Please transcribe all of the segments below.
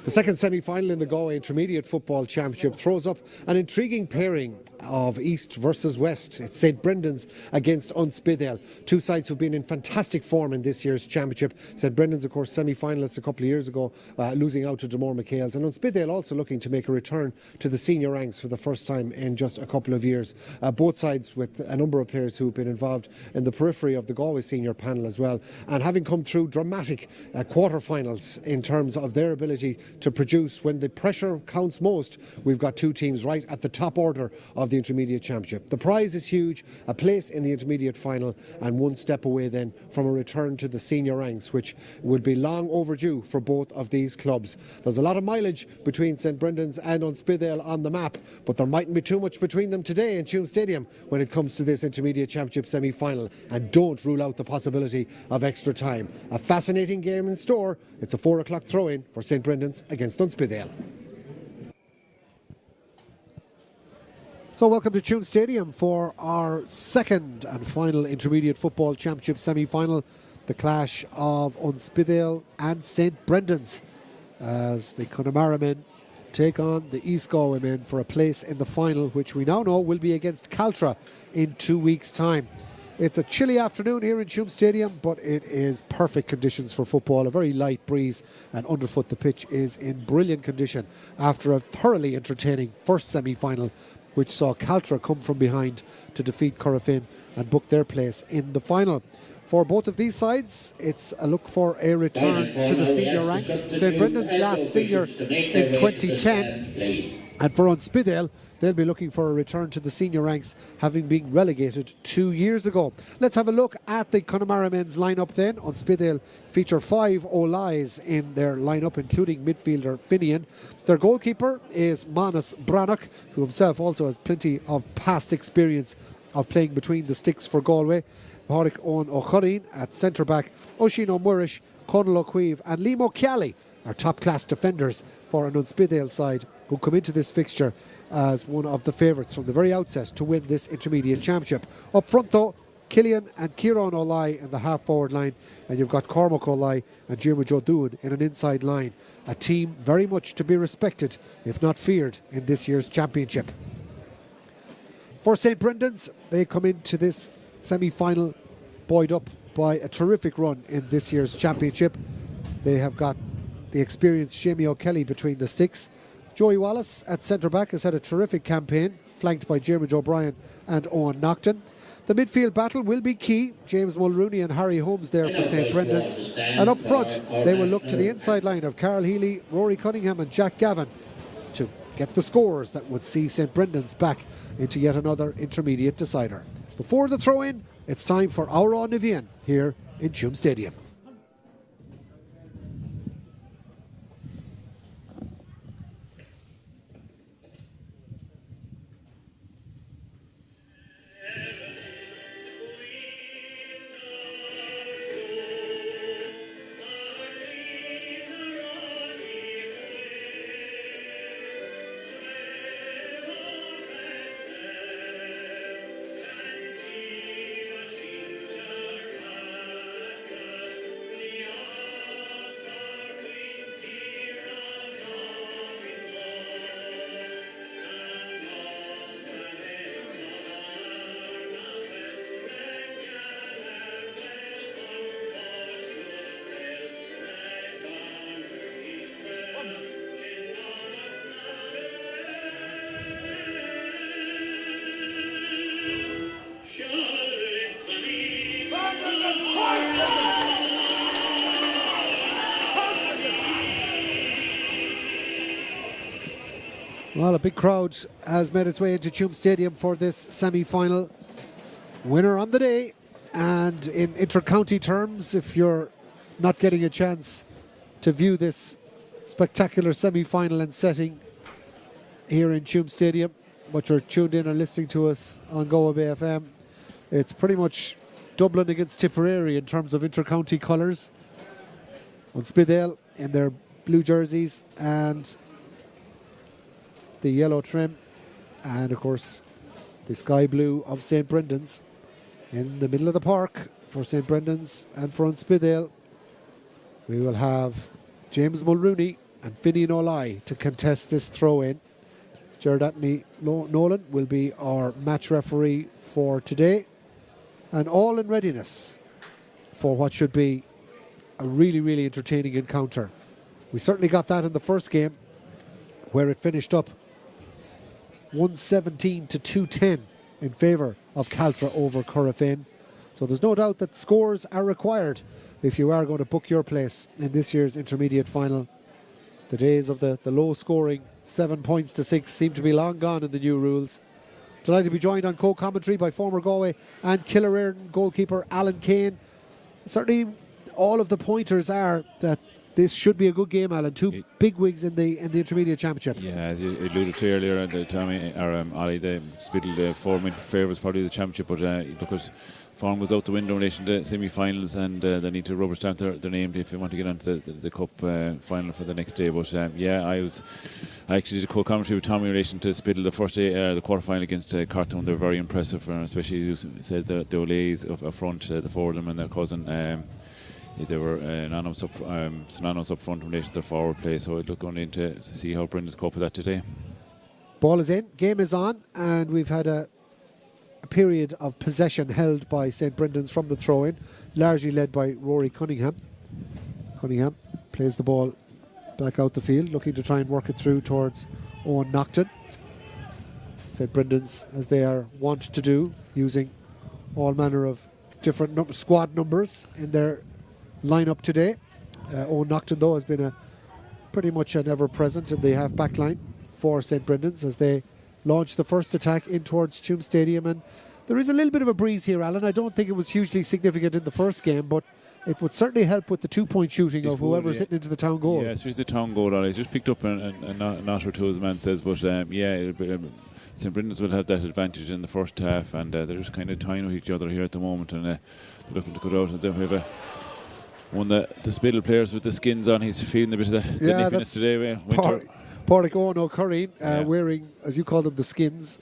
The second semi-final in the Galway Intermediate Football Championship throws up an intriguing pairing of East versus West. It's St Brendan's against Unspidale. Two sides who've been in fantastic form in this year's championship. St Brendan's, of course, semi-finalists a couple of years ago, losing out to Dromore McHale's. And Unspidale also looking to make a return to the senior ranks for the first time in just a couple of years. Both sides with a number of players who've been involved in the periphery of the Galway senior panel as well. And having come through dramatic quarter-finals in terms of their ability to produce when the pressure counts most, we've got two teams right at the top order of the Intermediate Championship. The prize is huge, a place in the Intermediate final and one step away then from a return to the senior ranks, which would be long overdue for both of these clubs. There's a lot of mileage between St Brendan's and Unspidale on the map, but there mightn't be too much between them today in Tuam Stadium when it comes to this Intermediate Championship semi-final, and don't rule out the possibility of extra time. A fascinating game in store. It's a 4 o'clock throw-in for St Brendan's against Unspidale. So welcome to Tuam Stadium for our second and final Intermediate Football Championship semi-final, the clash of Unspidale and St Brendan's, as the Connemara men take on the East Galway men for a place in the final, which we now know will be against Caltra in 2 weeks' time. It's a chilly afternoon here in Tuam Stadium, but it is perfect conditions for football. A very light breeze, and underfoot the pitch is in brilliant condition after a thoroughly entertaining first semi-final, which saw Caltra come from behind to defeat Corofin and book their place in the final. For both of these sides, it's a look for a return to the senior ranks. St Brendan's last senior in 2010. And for Unspidale, they'll be looking for a return to the senior ranks, having been relegated 2 years ago. Let's have a look at the Connemara men's lineup then. Unspidale feature 5 O'Leys in their lineup, including midfielder Finian. Their goalkeeper is Manus Brannock, who himself also has plenty of past experience of playing between the sticks for Galway. Pádraig Owen O'Chureen at centre-back. Oisín O'Murrish, Conal O'Queeve and Liam O'Keally are top-class defenders for an Unspidale side who come into this fixture as one of the favourites from the very outset to win this Intermediate Championship. Up front though, Killian and Kieran O'Leigh in the half-forward line, and you've got Cormac O'Leigh and Diarmuid O'Doon in an inside line. A team very much to be respected, if not feared, in this year's championship. For St Brendan's, they come into this semi-final buoyed up by a terrific run in this year's championship. They have got the experienced Jamie O'Kelly between the sticks. Joey Wallace at centre-back has had a terrific campaign, flanked by Diarmuid O'Brien and Owen Naughton. The midfield battle will be key. James Mulrooney and Harry Holmes there for St Brendan's. And up front, they will look to the inside line of Carl Healy, Rory Cunningham and Jack Gavin to get the scores that would see St Brendan's back into yet another intermediate decider. Before the throw-in, it's time for Aura Nivian here in Tuam Stadium. Well, a big crowd has made its way into Tuam Stadium for this semi-final. Winner on the day, and in inter-county terms, if you're not getting a chance to view this spectacular semi-final and setting here in Tuam Stadium, but you're tuned in or listening to us on Galway Bay FM, it's pretty much Dublin against Tipperary in terms of inter-county colours. Unspidale in their blue jerseys and the yellow trim, and of course the sky blue of St Brendan's in the middle of the park for St Brendan's. And for Unspidale, we will have James Mulrooney and Finian O'Leigh to contest this throw-in. Gerard Anthony Nolan will be our match referee for today, and all in readiness for what should be a really, really entertaining encounter. We certainly got that in the first game, where it finished up 117 to 210 in favour of Caltra over Corofin. So there's no doubt that scores are required if you are going to book your place in this year's intermediate final. The days of the low scoring 7 points to 6 seem to be long gone in the new rules. Delighted to be joined on co-commentary by former Galway and Killereardon goalkeeper Alan Kane. Certainly all of the pointers are that this should be a good game, Alan. Two big wigs in the intermediate championship. Yeah, as you alluded to earlier, Tommy or Ollie, the Spittle form favours probably the championship, but look at form goes out the window in relation to semi-finals, and they need to rubber stamp their name if they want to get onto the cup final for the next day. But I actually did a co-commentary with Tommy in relation to Spittle the first day, the quarter-final against Cartown. They're very impressive, especially you said the O'Leighs up front, the four of them and their cousin. They were synonymous up front in relation to their forward play, so I'd look on in to see how Brendan's cope with that today. Ball is in, game is on, and we've had a period of possession held by St. Brendan's from the throw-in, largely led by Rory Cunningham. Cunningham plays the ball back out the field, looking to try and work it through towards Owen Naughton. St. Brendan's, as they are wont to do, using all manner of different squad numbers in their lineup today. Owen Naughton, though, has been pretty much an ever-present in the half-back line for St. Brendan's as they launch the first attack in towards Tuam Stadium. And there is a little bit of a breeze here, Alan. I don't think it was hugely significant in the first game, but it would certainly help with the 2-point shooting of whoever's hitting into the town goal. Yeah, especially the town goal. He's just picked up a knot or two, as the man says, but St. Brendan's will have that advantage in the first half, and they're just kind of tying with each other here at the moment, and they're looking to cut out. And we have one of the Spittle players with the skins on. He's feeling a bit of the nippiness today. Winter. Pádraig Owen O'Curry wearing, as you call them, the skins.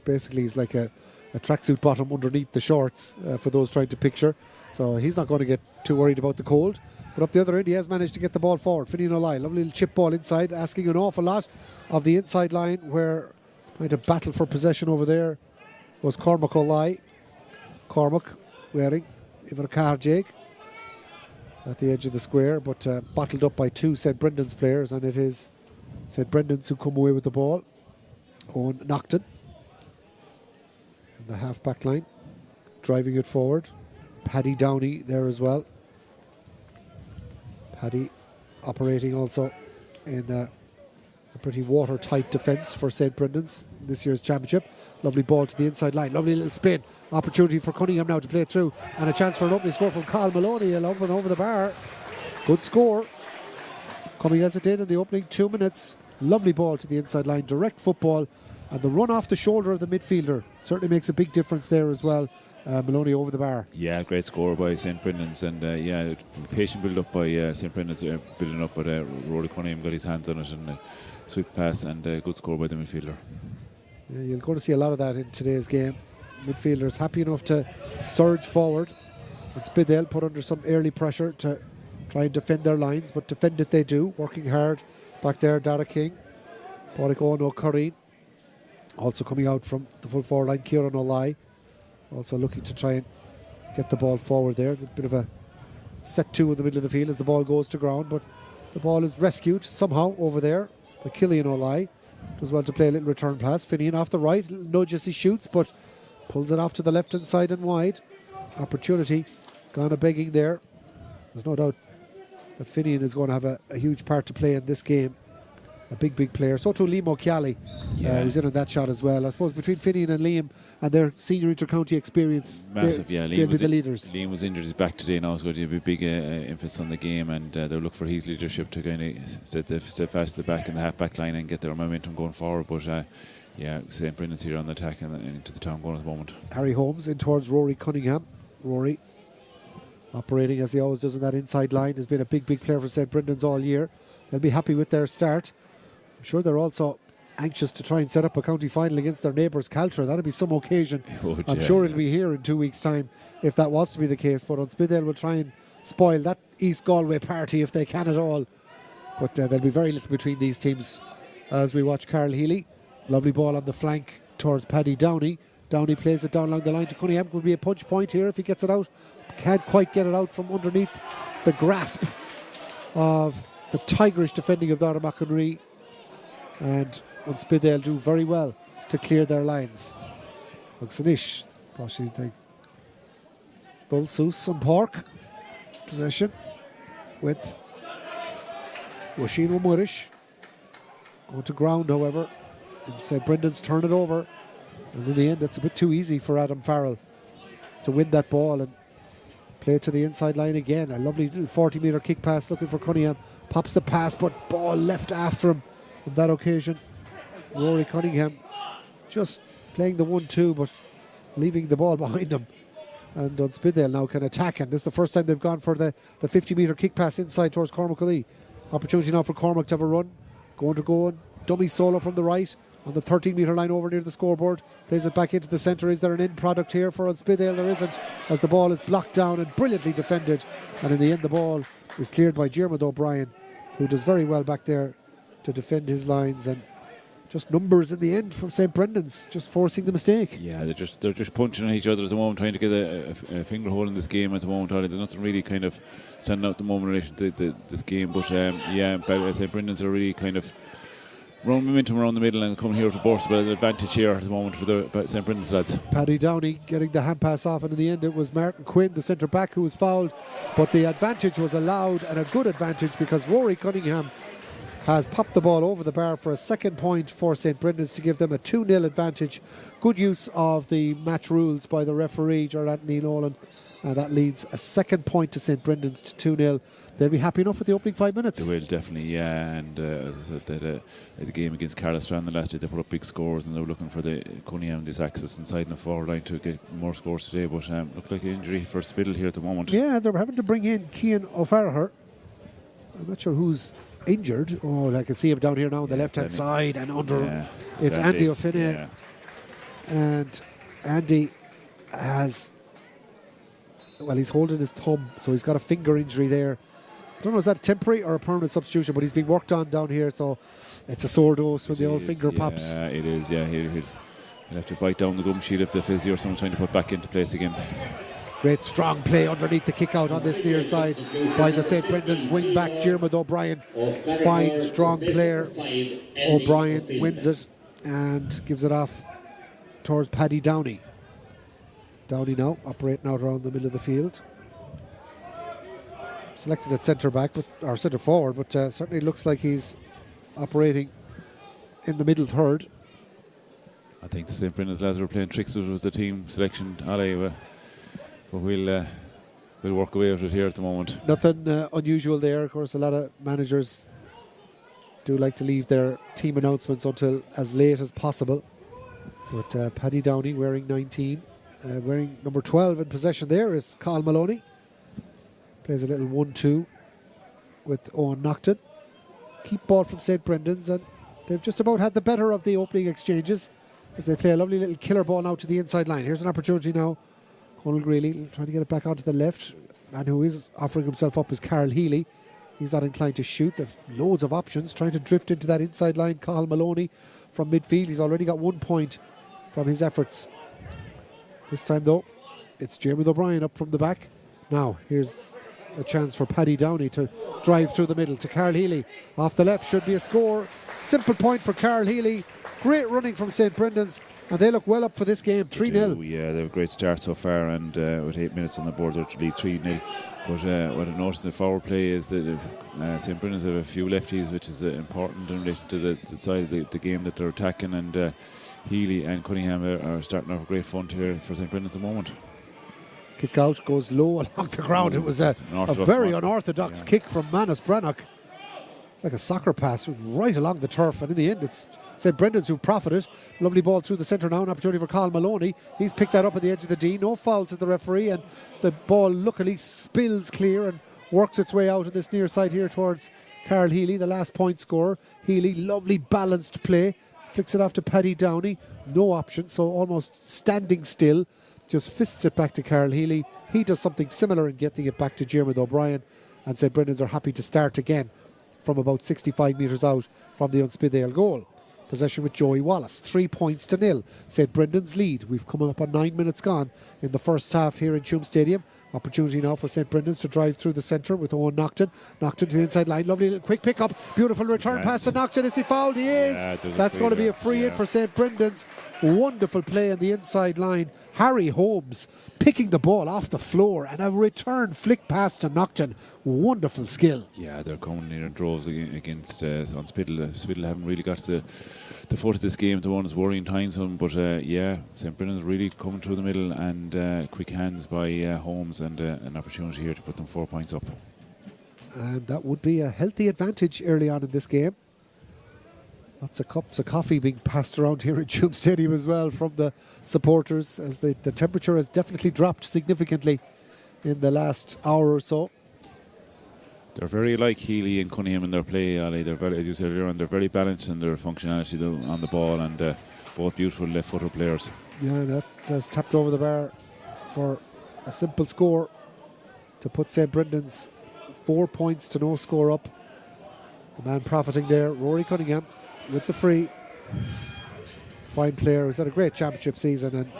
Basically, he's like a tracksuit bottom underneath the shorts for those trying to picture. So he's not going to get too worried about the cold. But up the other end, he has managed to get the ball forward. Finian O'Leigh, lovely little chip ball inside, asking an awful lot of the inside line, where trying to battle for possession over there was Cormac O'Leigh. Cormac wearing Ivar Carjake at the edge of the square, but bottled up by two St. Brendan's players, and it is St. Brendan's who come away with the ball. Owen Naughton in the half-back line, driving it forward. Paddy Downey there as well. Paddy operating also in a pretty watertight defence for St. Brendan's this year's championship. Lovely ball to the inside line, lovely little spin. Opportunity for Cunningham now to play it through, and a chance for an opening score from Carl Maloney, up and over the bar. Good score, coming as it did in the opening 2 minutes. Lovely ball to the inside line, direct football, and the run off the shoulder of the midfielder certainly makes a big difference there as well. Maloney over the bar. Yeah, great score by St. Brendan's, and patient build up by St. Brendan's, building up, but Rory Cunningham got his hands on it, and a swift pass, and a good score by the midfielder. Yeah, you're going to see a lot of that in today's game. Midfielders happy enough to surge forward, and Spidale put under some early pressure to try and defend their lines, but defend it they do, working hard back there. Dara King, Pádraig Owen O'Curry, also coming out from the full forward line. Kieran O'Leigh also looking to try and get the ball forward there. A bit of a set two in the middle of the field as the ball goes to ground, but the ball is rescued somehow over there by Killian O'Leigh. Does well to play a little return pass. Finian off the right, little nudge as he shoots, but pulls it off to the left hand side and wide. Opportunity gone a begging there. There's no doubt that Finian is going to have a huge part to play in this game. A big player. So too Liam O'Keally, who's in on that shot as well. I suppose between Finian and Liam and their senior inter-county experience, massive, they'll be the leaders. Liam was injured, he's back today now, so going to be a big emphasis on the game, and they'll look for his leadership to kind of step fast at the back in the half-back line and get their momentum going forward. But St. Brendan's here on the attack and into the town goal at the moment. Harry Holmes in towards Rory Cunningham. Rory operating as he always does in that inside line, has been a big player for St. Brendan's all year. They'll be happy with their start. I'm sure they're also anxious to try and set up a county final against their neighbours Caltra. That'll be some occasion. I'm sure it'll be here in 2 weeks' time if that was to be the case. But Spidale will try and spoil that East Galway party if they can at all. But there'll be very little between these teams as we watch Carl Healy. Lovely ball on the flank towards Paddy Downey. Downey plays it down along the line to Cunningham. Could be a punch point here if he gets it out. Can't quite get it out from underneath the grasp of the tigerish defending of Dara McInerney. And Spide do very well to clear their lines. Oxenish, Boshi, they Bull, Seuss and Pork. Possession with Washino Murish. Going to ground, however. And St. Brendan's turn it over. And in the end, it's a bit too easy for Adam Farrell to win that ball and play it to the inside line again. A lovely 40-metre kick pass looking for Cunningham. Pops the pass, but ball left after him on that occasion. Rory Cunningham just playing the 1-2, but leaving the ball behind him. And Spide now can attack. And this is the first time they've gone for the 50-metre kick pass inside towards Cormac Ali. Opportunity now for Cormac to have a run. Going to go and dummy solo from the right on the 13-metre line over near the scoreboard. Plays it back into the centre. Is there an end product here for Spide? There isn't, as the ball is blocked down and brilliantly defended. And in the end, the ball is cleared by Diarmuid O'Brien, who does very well back there to defend his lines. And just numbers in the end from St. Brendan's, just forcing the mistake. Yeah, they're just punching at each other at the moment, trying to get a finger hole in this game at the moment. There's nothing really kind of standing out at the moment in relation to this game. But St. Brendan's are really kind of run momentum around the middle and coming here to burst, but an advantage here at the moment for the St. Brendan's lads. Paddy Downey getting the hand pass off, and in the end it was Martin Quinn, the centre back, who was fouled. But the advantage was allowed, and a good advantage, because Rory Cunningham has popped the ball over the bar for a second point for St. Brendan's to give them a 2-0 advantage. Good use of the match rules by the referee, Gerard Anthony Nolan. And that leads a second point to St. Brendan's to 2-0. They'll be happy enough with the opening 5 minutes. They will, definitely, yeah. And as I said, the game against Carlastrand the last day, they put up big scores, and they were looking for the Cunningham, this access inside the forward line to get more scores today. But looked like an injury for Spittle here at the moment. Yeah, they're having to bring in Cian O'Farragher. I'm not sure who's injured. Oh, I can see him down here now on the left-hand side, and under him it's Andy O'Finney. Yeah. And Andy has... Well, he's holding his thumb, so he's got a finger injury there. I don't know, is that temporary or a permanent substitution, but he's being worked on down here, so it's a sore dose when the old finger pops. Yeah, it is, yeah. He'll have to bite down the gum shield if the physio or someone's trying to put back into place again. Great strong play underneath the kick out on this near side by the St. Brendan's wing back, Diarmuid O'Brien. Fine, strong player. O'Brien wins it and gives it off towards Paddy Downey. Downey now operating out around the middle of the field. Selected at centre back, or centre forward, but certainly looks like he's operating in the middle third. I think the St. Brendan's lads were playing tricks with the team selection, Ale, but we'll work away with it here at the moment. Nothing unusual there. Of course, a lot of managers do like to leave their team announcements until as late as possible. But Paddy Downey wearing 19. Wearing number 12 in possession there is Carl Maloney. Plays a little 1-2 with Owen Nocton. Keep ball from St. Brendan's, and they've just about had the better of the opening exchanges as they play a lovely little killer ball now to the inside line. Here's an opportunity now. Conal Greeley trying to get it back onto the left. Man who is offering himself up is Carl Healy. He's not inclined to shoot. They've loads of options. Trying to drift into that inside line. Carl Maloney from midfield. He's already got 1 point from his efforts. This time, though, it's Diarmuid O'Brien up from the back. Now, here's a chance for Paddy Downey to drive through the middle to Carl Healy. Off the left should be a score. Simple point for Carl Healy. Great running from St. Brendan's, and they look well up for this game, 3-0. Yeah, they have a great start so far, and with 8 minutes on the board, they're to lead 3-0. But what I've noticed in the forward play is that St. Brendan's have a few lefties, which is important in relation to the side of the game that they're attacking, and Healy and Cunningham are starting to have great fun here for St. Brendan at the moment. Kick out goes low along the ground. It was a very unorthodox kick from Manus Brannock. Like a soccer pass right along the turf, and in the end it's St. Brendan's who've profited. Lovely ball through the centre now, an opportunity for Carl Maloney. He's picked that up at the edge of the D. No fouls at the referee, and the ball luckily spills clear and works its way out of this near side here towards Carl Healy, the last point scorer. Healy, lovely balanced play. Flicks it off to Paddy Downey. No option, so almost standing still. Just fists it back to Carl Healy. He does something similar in getting it back to Diarmuid O'Brien. And St. Brendan's are happy to start again from about 65 metres out from the Unspidale goal. Possession with Joey Wallace, 3 points to nil. St Brendan's lead. We've come up on 9 minutes gone in the first half here in Tuam Stadium. Opportunity now for St Brendan's to drive through the centre with Owen Naughton. Naughton to the inside line. Lovely little quick pick up. Beautiful return pass to Naughton. Is he fouled? He is. That's going to be a free in for St Brendan's. Wonderful play on the inside line. Harry Holmes picking the ball off the floor and a return flick pass to Naughton. Wonderful skill. Yeah, they're coming in droves against Spidle. Spidle haven't really got the foot of this game. The one is worrying times for them, but St Brendan's really coming through the middle, and quick hands by Holmes, and an opportunity here to put them 4 points up. And that would be a healthy advantage early on in this game. Lots of cups of coffee being passed around here in Tuam Stadium as well from the supporters, as the temperature has definitely dropped significantly in the last hour or so. They're very like Healy and Cunningham in their play, Ali. They're very, as you said earlier on, they're very balanced in their functionality on the ball, and both beautiful left-footer players. Yeah, that has tapped over the bar for a simple score to put St Brendan's 4 points to no score up. The man profiting there, Rory Cunningham, with the free. Fine player who's had a great championship season and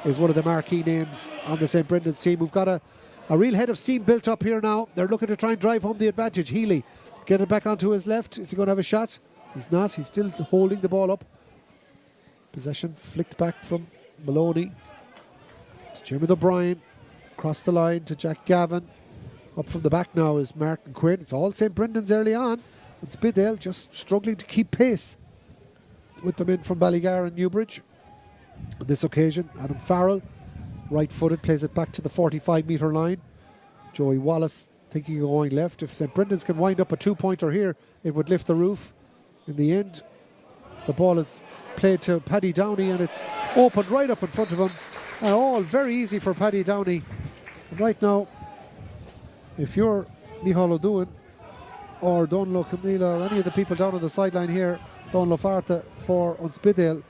is one of the marquee names on the St Brendan's team. We've got a real head of steam built up here now. They're looking to try and drive home the advantage. Healy, get it back onto his left. Is he going to have a shot? He's not. He's still holding the ball up. Possession flicked back from Maloney to Jimmy O'Brien. Across the line to Jack Gavin. Up from the back now is Martin Quinn. It's all St Brendan's early on. And Spidale just struggling to keep pace with them in from Ballygar and Newbridge. On this occasion, Adam Farrell, right-footed, plays it back to the 45-metre line. Joey Wallace thinking of going left. If St Brendan's can wind up a two-pointer here, it would lift the roof. In the end, the ball is played to Paddy Downey, and it's opened right up in front of him. All very easy for Paddy Downey. And right now, if you're Micheál O'Doin or Donlo Camila or any of the people down on the sideline here, Donlo Farta for Unspidale,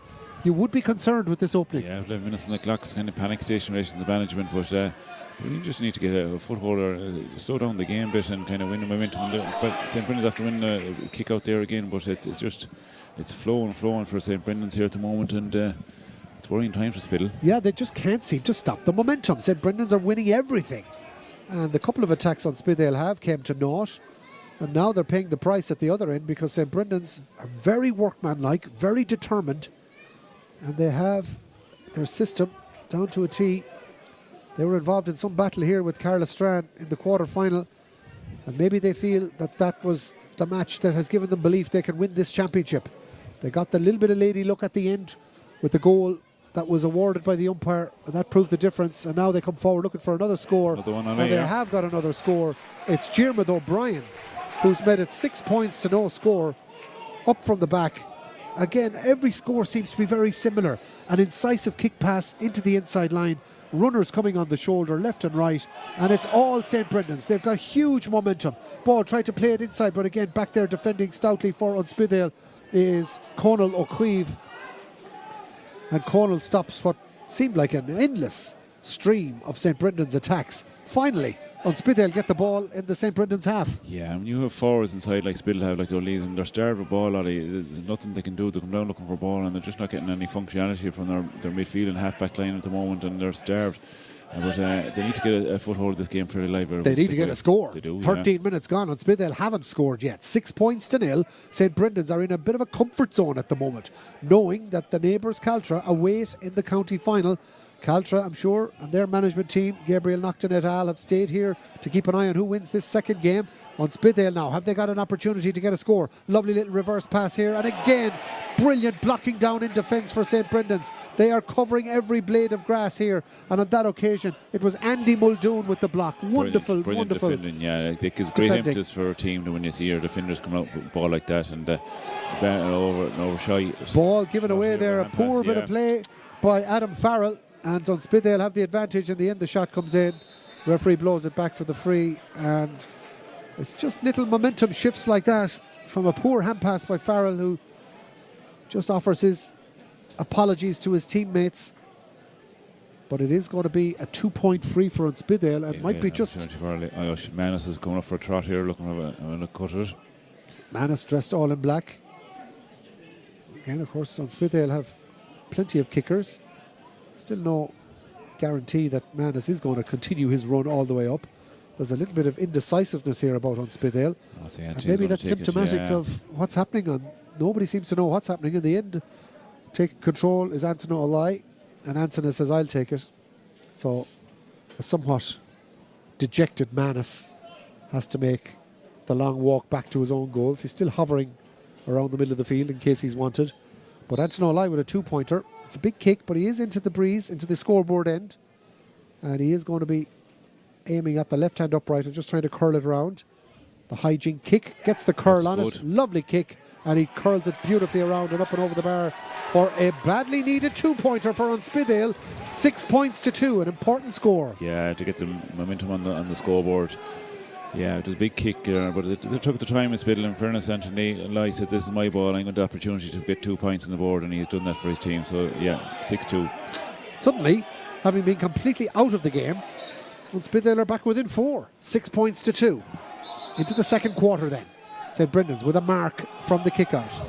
you would be concerned with this opening. Yeah, 11 minutes on the clock. It's kind of panic station racing the management, but you just need to get a foothold or slow down the game a bit and kind of win the momentum. But St Brendan's have to win a kick out there again, but it's flowing for St Brendan's here at the moment, and it's worrying time for Spittle. Yeah, they just can't seem to stop the momentum. St Brendan's are winning everything, and the couple of attacks on Spidale came to naught, and now they're paying the price at the other end because St Brendan's are very workmanlike, very determined, and they have their system down to a T. They were involved in some battle here with Carla Strand in the quarter-final, and maybe they feel that that was the match that has given them belief they can win this championship. They got the little bit of lady luck at the end with the goal that was awarded by the umpire, and that proved the difference. And now they come forward looking for another score, and they have got another score. It's Diarmuid O'Brien who's made it 6 points to no score, up from the back. Again, every score seems to be very similar. An incisive kick pass into the inside line, runners coming on the shoulder left and right, and it's all St Brendan's. They've got huge momentum. Ball tried to play it inside, but again back there defending stoutly for Unspidale is Conal O'Queeve, and Conal stops what seemed like an endless stream of St Brendan's attacks. Finally, Unspidale get the ball in the St Brendan's half. Yeah, when you have forwards inside like Spittle have, like O'Lees, and they're starved of ball, there's nothing they can do. They come down looking for ball, and they're just not getting any functionality from their midfield and half-back line at the moment, and they're starved. But they need to get a foothold of this game fairly live. They need to get a score. They do, 13 minutes gone. Unspidale haven't scored yet. 6 points to nil. St Brendan's are in a bit of a comfort zone at the moment, knowing that the neighbours Caltra await in the county final. Caltra, I'm sure, and their management team, Gabriel Naughton et al., have stayed here to keep an eye on who wins this second game. Unspidale now, have they got an opportunity to get a score? Lovely little reverse pass here, and again, brilliant blocking down in defence for St Brendan's. They are covering every blade of grass here, and on that occasion, it was Andy Muldoon with the block. Wonderful, brilliant wonderful defending. Yeah, it gives great impetus for a team when you see your defenders coming out with a ball like that, and over shy. Ball given away there, a poor bit of play by Adam Farrell. And Unspidale have the advantage. In the end, the shot comes in. Referee blows it back for the free. And it's just little momentum shifts like that from a poor hand pass by Farrell, who just offers his apologies to his teammates. But it is going to be a 2-point free for Unspidale, and might be just... Manus is coming up for a trot here, looking at a cut it. Manus dressed all in black. Again, of course, on Spide they'll have plenty of kickers. Still no guarantee that Manus is going to continue his run all the way up. There's a little bit of indecisiveness here about Unspidale. And maybe that's symptomatic of what's happening. Nobody seems to know what's happening. In the end, taking control is Anthony Olai, and Anthony says, I'll take it. So a somewhat dejected Manus has to make the long walk back to his own goals. He's still hovering around the middle of the field in case he's wanted. But Anthony Olai with a 2-pointer. It's a big kick, but he is into the breeze, into the scoreboard end. And he is going to be aiming at the left-hand upright and just trying to curl it around. The high jink kick gets the curl on it. Lovely kick. And he curls it beautifully around and up and over the bar for a badly needed 2-pointer for Unspidale. 6 points to 2, an important score. Yeah, to get the momentum on the scoreboard. Yeah, it was a big kick, but they took the time in Spidle. In fairness, Anthony Lai said, this is my ball, I'm going to have the opportunity to get 2 points on the board, and he's done that for his team. So, yeah, 6-2. Suddenly, having been completely out of the game, Unspidale are back within 4. 6 points to 2. Into the second quarter then. St. Brendan's with a mark from the kick-out.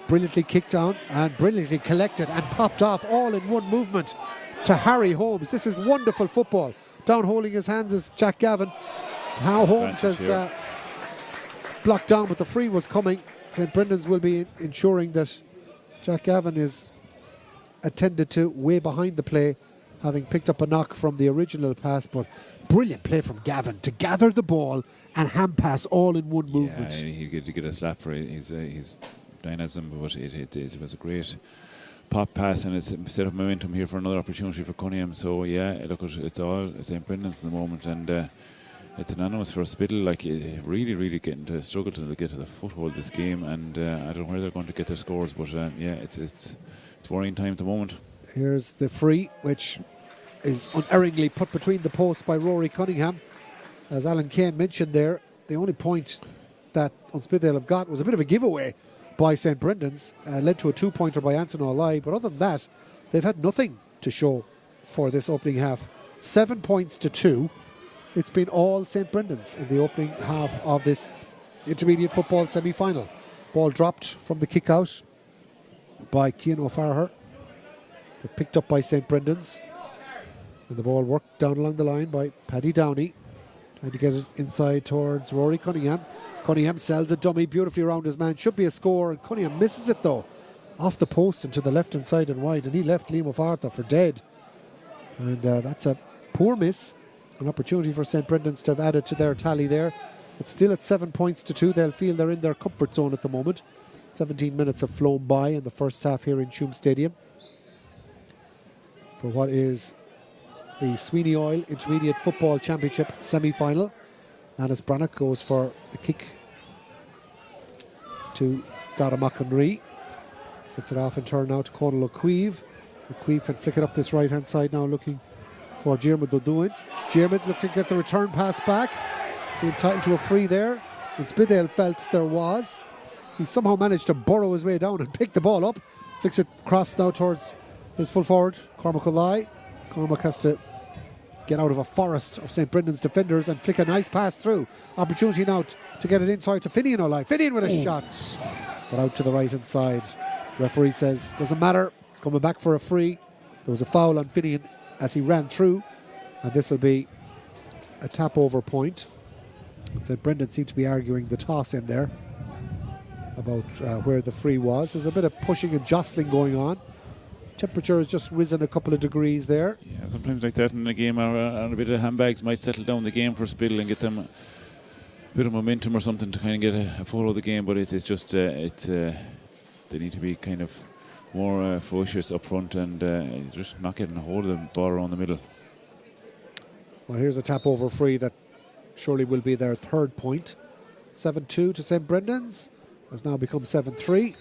Brilliantly kicked down and brilliantly collected and popped off all in one movement to Harry Holmes. This is wonderful football. Down holding his hands is Jack Gavin. How Holmes has blocked down, but the free was coming. St. Brendan's will be ensuring that Jack Gavin is attended to way behind the play, having picked up a knock from the original pass. But brilliant play from Gavin to gather the ball and hand pass all in one movement. Yeah, he get a slap for his dynamism, but it was a great pop pass, and it's set up momentum here for another opportunity for Cunningham. So yeah, look, it's all St. Brendan's at the moment, and it's anonymous for Spittle. Like, really getting to struggle to get to the foothold of this game, and I don't know where they're going to get their scores, but yeah, it's worrying time at the moment. Here's the free, which is unerringly put between the posts by Rory Cunningham. As Alan Kane mentioned there, the only point that Unspidale have got was a bit of a giveaway by St. Brendan's, led to a 2-pointer by Anthony Olai, but other than that, they've had nothing to show for this opening half. 7 points to 2. It's been all St. Brendan's in the opening half of this intermediate football semi-final. Ball dropped from the kick-out by Cian O'Farher, but picked up by St. Brendan's. And the ball worked down along the line by Paddy Downey, trying to get it inside towards Rory Cunningham. Cunningham sells a dummy beautifully around his man. Should be a score, and Cunningham misses it though. Off the post and to the left-hand side and wide, and he left Liam O'Fartha for dead. And that's a poor miss. An opportunity for St. Brendan's to have added to their tally there. But still at 7 points to 2. They'll feel they're in their comfort zone at the moment. 17 minutes have flown by in the first half here in Tuam Stadium for what is the Sweeney Oil Intermediate Football Championship semi-final. Anis Brannock goes for the kick to Dara McInree. Gets it off in turn now to Conal O'Queeve. O'Queeve can flick it up this right-hand side now, looking for Diarmuid O'Doin. Diarmuid looking to get the return pass back. So entitled to a free there. And Spidale felt there was. He somehow managed to burrow his way down and pick the ball up. Flicks it across now towards his full forward, Cormac Olai. Cormac has to get out of a forest of St. Brendan's defenders and flick a nice pass through. Opportunity now to get it inside to Finian Olai. Finian with a shot, but out to the right-hand side. Referee says, doesn't matter, it's coming back for a free. There was a foul on Finian as he ran through, and this will be a tap-over point. St. Brendan seemed to be arguing the toss in there about where the free was. There's a bit of pushing and jostling going on. Temperature has just risen a couple of degrees there. Yeah, sometimes like that in a game, or a bit of handbags might settle down the game for Spittle and get them a bit of momentum or something to kind of get a follow of the game. But it's just they need to be kind of more ferocious up front and just not getting a hold of the ball around the middle. Well, here's a tap over free that surely will be their third point. 7-2 to St. Brendan's. Has now become 7-3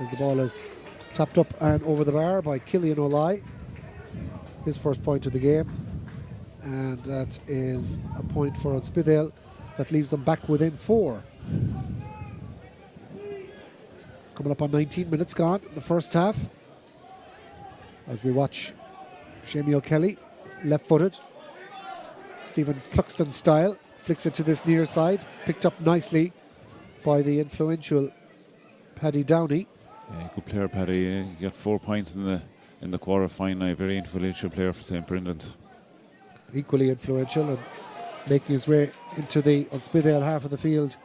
as the ball is tapped up and over the bar by Cillian Olai. His first point of the game. And that is a point for Unspidale that leaves them back within 4. Coming up on 19 minutes gone in the first half. As we watch Shamie O'Kelly, left-footed. Stephen Cluxton style, flicks it to this near side. Picked up nicely by the influential Paddy Downey. Yeah, good player, Paddy. He got 4 points in the quarter final. A very influential player for St. Brendan's. Equally influential, and making his way into the Unspeedale half of the field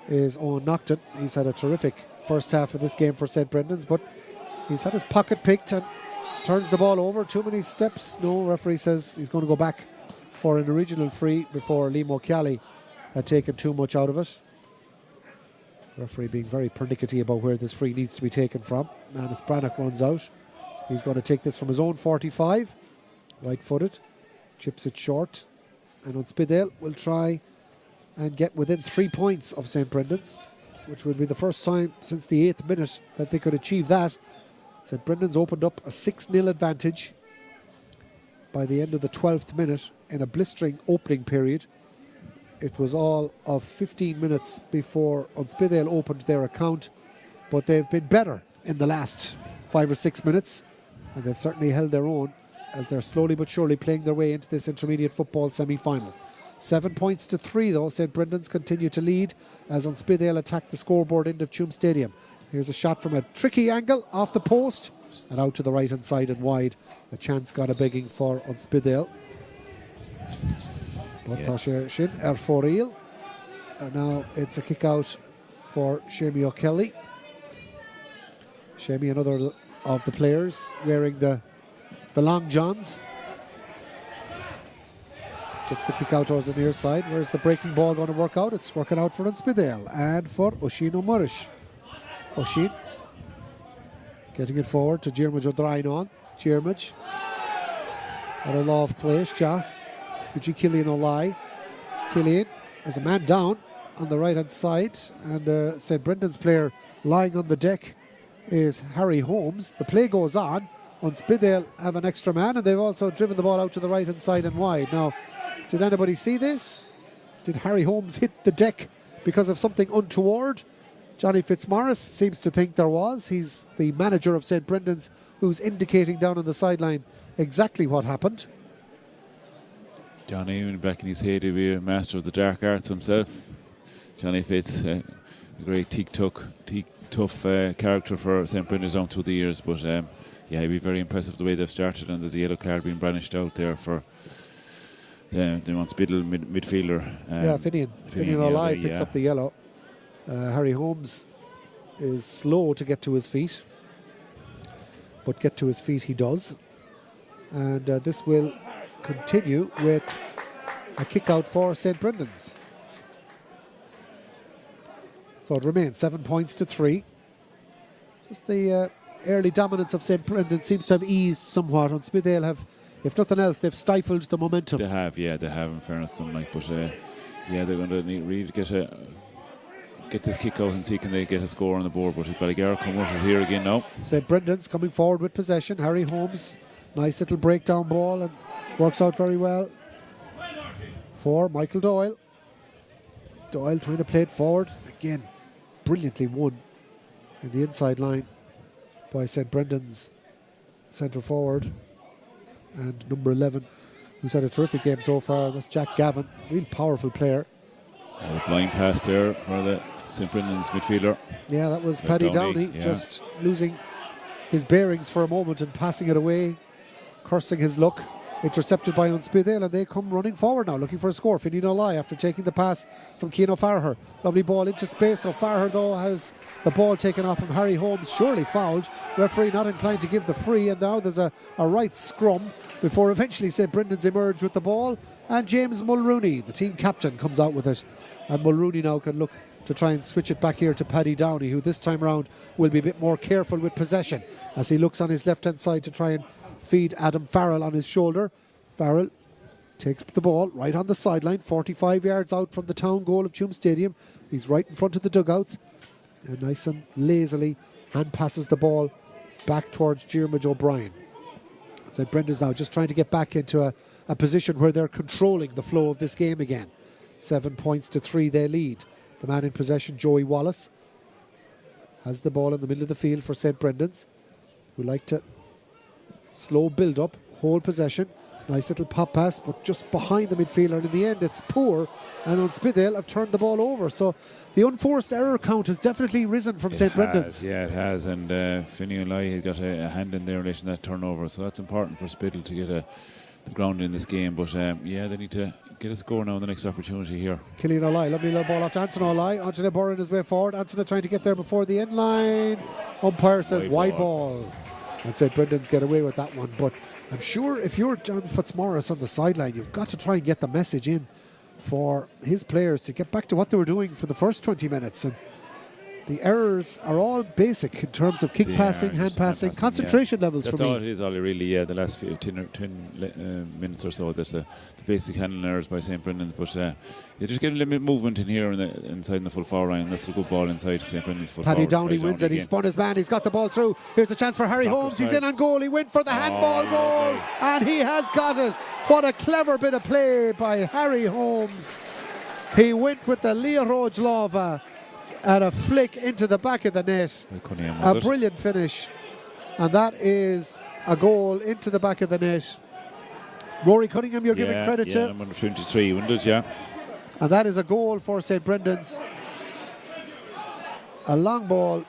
is Owen Nocton. He's had a terrific first half of this game for St. Brendan's, but he's had his pocket picked and turns the ball over. Too many steps. No, referee says he's going to go back for an original free before Liam O'Cally had taken too much out of it. Referee being very pernickety about where this free needs to be taken from. Manus Brannock runs out. He's going to take this from his own 45. Right-footed. Chips it short. And Unspeedale will try and get within 3 points of St. Brendan's, which will be the first time since the 8th minute that they could achieve that. St. Brendan's opened up a 6-0 advantage by the end of the 12th minute in a blistering opening period. It was all of 15 minutes before Unspeedale opened their account, but they've been better in the last 5 or 6 minutes, and they've certainly held their own as they're slowly but surely playing their way into this intermediate football semi-final. 7 points to 3 though. St. Brendan's continue to lead as Unspeedale attack the scoreboard end of Tuam Stadium. Here's a shot from a tricky angle off the post and out to the right hand side and wide. A chance got a begging for Unspeedale. But Shin for real. And now it's a kick out for Shamie O'Kelly. Shamie, another of the players wearing the long johns. Gets the kick out towards the near side. Where's the breaking ball going to work out? It's working out for Unspeedale and for Oisín O'Murrish. Oisín getting it forward to Diarmuid O'Drain on. Diarmuid. At a law of Claish, Killian O'Lye. Killian has a man down on the right hand side, and St. Brendan's player lying on the deck is Harry Holmes. The play goes on. Unspeedale have an extra man, and they've also driven the ball out to the right hand side and wide. Now, did anybody see this? Did Harry Holmes hit the deck because of something untoward? Johnny Fitzmaurice seems to think there was. He's the manager of St. Brendan's, who's indicating down on the sideline exactly what happened. Johnny, back in his head, he'd be a master of the dark arts himself. Johnny Fitz, a great tough character for St. Brendan's down through the years, but yeah, he'd be very impressive the way they've started, and there's a yellow card being brandished out there for the Unspeedale midfielder. Finian O'Lye picks up the yellow. Harry Holmes is slow to get to his feet, but get to his feet he does. And this will continue with a kick out for St. Brendan's. So it remains 7 points to 3. Just the early dominance of St. Brendan's seems to have eased somewhat. Unspeedale have, if nothing else, they've stifled the momentum. They have, in fairness to them, like, but they're going to need really get this kick out and see can they get a score on the board. But Ballygar come with it here again now. St. Brendan's coming forward with possession. Harry Holmes, nice little breakdown ball and works out very well for Michael Doyle. Doyle trying to play it forward. Again, brilliantly won in the inside line by St. Brendan's centre forward. And number 11, who's had a terrific game so far, that's Jack Gavin. Real powerful player. A blind pass there for the St. Brendan's midfielder. Yeah, that was Paddy Downey, just losing his bearings for a moment and passing it away, cursing his luck. Intercepted by Unspeedale, and they come running forward now, looking for a score. Finian O'Lye after taking the pass from Cian O'Farher. Lovely ball into space. O'Farher, though, has the ball taken off from Harry Holmes, surely fouled. Referee not inclined to give the free, and now there's a right scrum before eventually St. Brendan's emerge with the ball. And James Mulrooney, the team captain, comes out with it. And Mulrooney now can look to try and switch it back here to Paddy Downey, who this time round will be a bit more careful with possession as he looks on his left-hand side to try and feed Adam Farrell on his shoulder. Farrell takes the ball right on the sideline, 45 yards out from the town goal of Tuam Stadium. He's right in front of the dugouts. And nice and lazily hand passes the ball back towards Diarmuid O'Brien. St. Brendan's now just trying to get back into a position where they're controlling the flow of this game again. 7 points to 3 they lead. The man in possession, Joey Wallace, has the ball in the middle of the field for St. Brendan's, who like to slow build up, hold possession. Nice little pop pass, but just behind the midfielder, and in the end it's poor, and Unspidale have turned the ball over. So the unforced error count has definitely risen from St. Brendan's. Yeah, it has, and Finney O'Leary has got a hand in there in relation to that turnover, so that's important for Spidle to get the ground in this game. But yeah, they need to get a score now in the next opportunity here. Killian O'Leary, lovely little ball off to Anthony O'Leary. Anthony burrowing his way forward. Anthony trying to get there before the end line. Umpire says wide ball. And St. Brendan's get away with that one. But I'm sure if you're John Fitzmaurice on the sideline, you've got to try and get the message in for his players to get back to what they were doing for the first 20 minutes. And the errors are all basic in terms of kick passing, hand passing, concentration levels That's for me. all it is, Ollie, really, the last 10 minutes or so. That's the basic handling errors by St. Brendan's. But you just get a little bit of movement in here inside in the full forward line. That's a good ball inside St. Brendan's full Paddy forward. Downey wins it. He spun his man. He's got the ball through. Here's a chance for Harry Holmes. He's in on goal. He went for the handball goal. And he has got it. What a clever bit of play by Harry Holmes. He went with the Leo Lava and a flick into the back of the net. A brilliant finish. And that is a goal into the back of the net. Rory Cunningham, you're giving credit to. Number 23, wouldn't it? And that is a goal for St. Brendan's. A long ball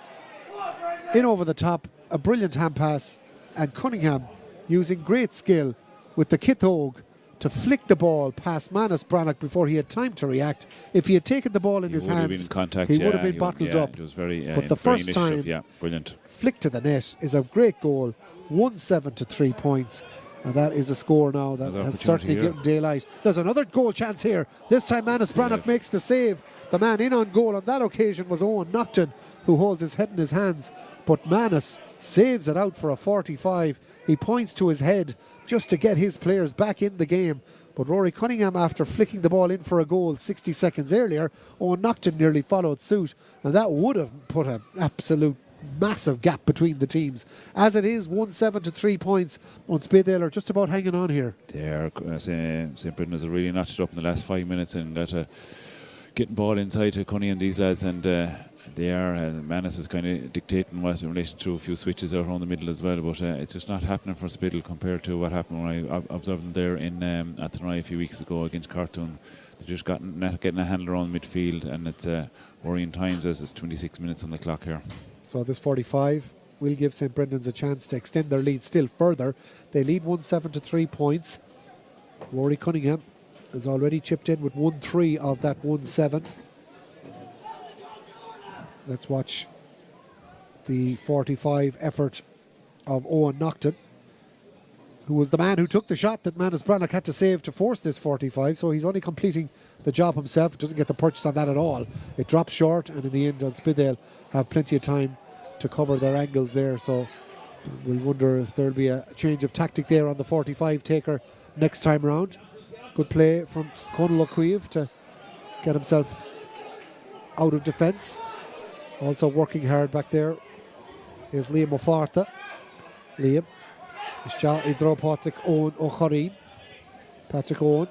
in over the top, a brilliant hand pass, and Cunningham using great skill with the Kithog to flick the ball past Manus Brannock before he had time to react. If he had taken the ball in his hands, he would have been bottled up. It was very, but the first time, brilliant flick to the net is a great goal. 1-7 to 3 points. And that is a score now that has certainly given daylight. There's another goal chance here. This time Manus Brannock makes the save. The man in on goal on that occasion was Owen Naughton, who holds his head in his hands. But Manus saves it out for a 45. He points to his head just to get his players back in the game. But Rory Cunningham, after flicking the ball in for a goal 60 seconds earlier, Owen Naughton nearly followed suit. And that would have put an absolute massive gap between the teams. As it is, 1-7 to 3 points. Unspidale are just about hanging on here. St. Brendan's has really notched it up in the last 5 minutes and getting ball inside to Cunningham and these lads, and they are. Manus is kind of dictating what in relation to a few switches out around the middle as well, but it's just not happening for Spidle compared to what happened when I observed them there in Athenry a few weeks ago against Cartoon. They're just not getting a handle around midfield, and it's worrying times as it's 26 minutes on the clock here. So this 45 will give St. Brendan's a chance to extend their lead still further. They lead 1-7 to 3 points. Rory Cunningham has already chipped in with 1-3 of that 1-7. Let's watch the 45 effort of Owen Naughton, who was the man who took the shot that Manus Brannock had to save to force this 45. So he's only completing the job himself. Doesn't get the purchase on that at all. It drops short, and in the end, Unspidale have plenty of time to cover their angles there. So we'll wonder if there'll be a change of tactic there on the 45 taker next time round. Good play from Conal O'Queeve to get himself out of defence. Also working hard back there is Liam O'Farta. Liam. Patrick Owen O'Choreen. Patrick Owen.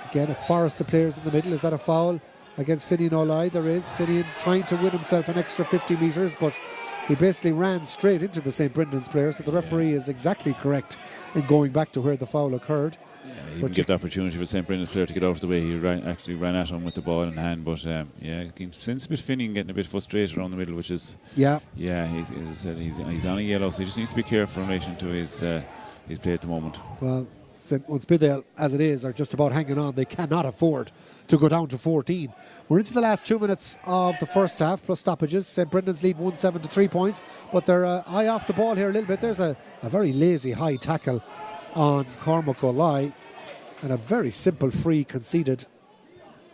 Again, a forest of players in the middle. Is that a foul against Finian O'Leary? There is. Finian trying to win himself an extra 50 metres, but he basically ran straight into the St. Brendan's player, so the referee is exactly correct in going back to where the foul occurred. He didn't give the opportunity for St. Brendan's player to get out of the way. He actually ran at him with the ball in hand, but you can sense a bit Finian getting a bit frustrated around the middle, which is as I said, he's on a yellow, so he just needs to be careful in relation to his play at the moment. Well, Unspidale, as it is, are just about hanging on. They cannot afford to go down to 14. We're into the last 2 minutes of the first half, plus stoppages. St. Brendan's lead 1-7 to 3 points, but they're eye off the ball here a little bit. There's a very lazy high tackle on Cormac O'Leary, and a very simple free conceded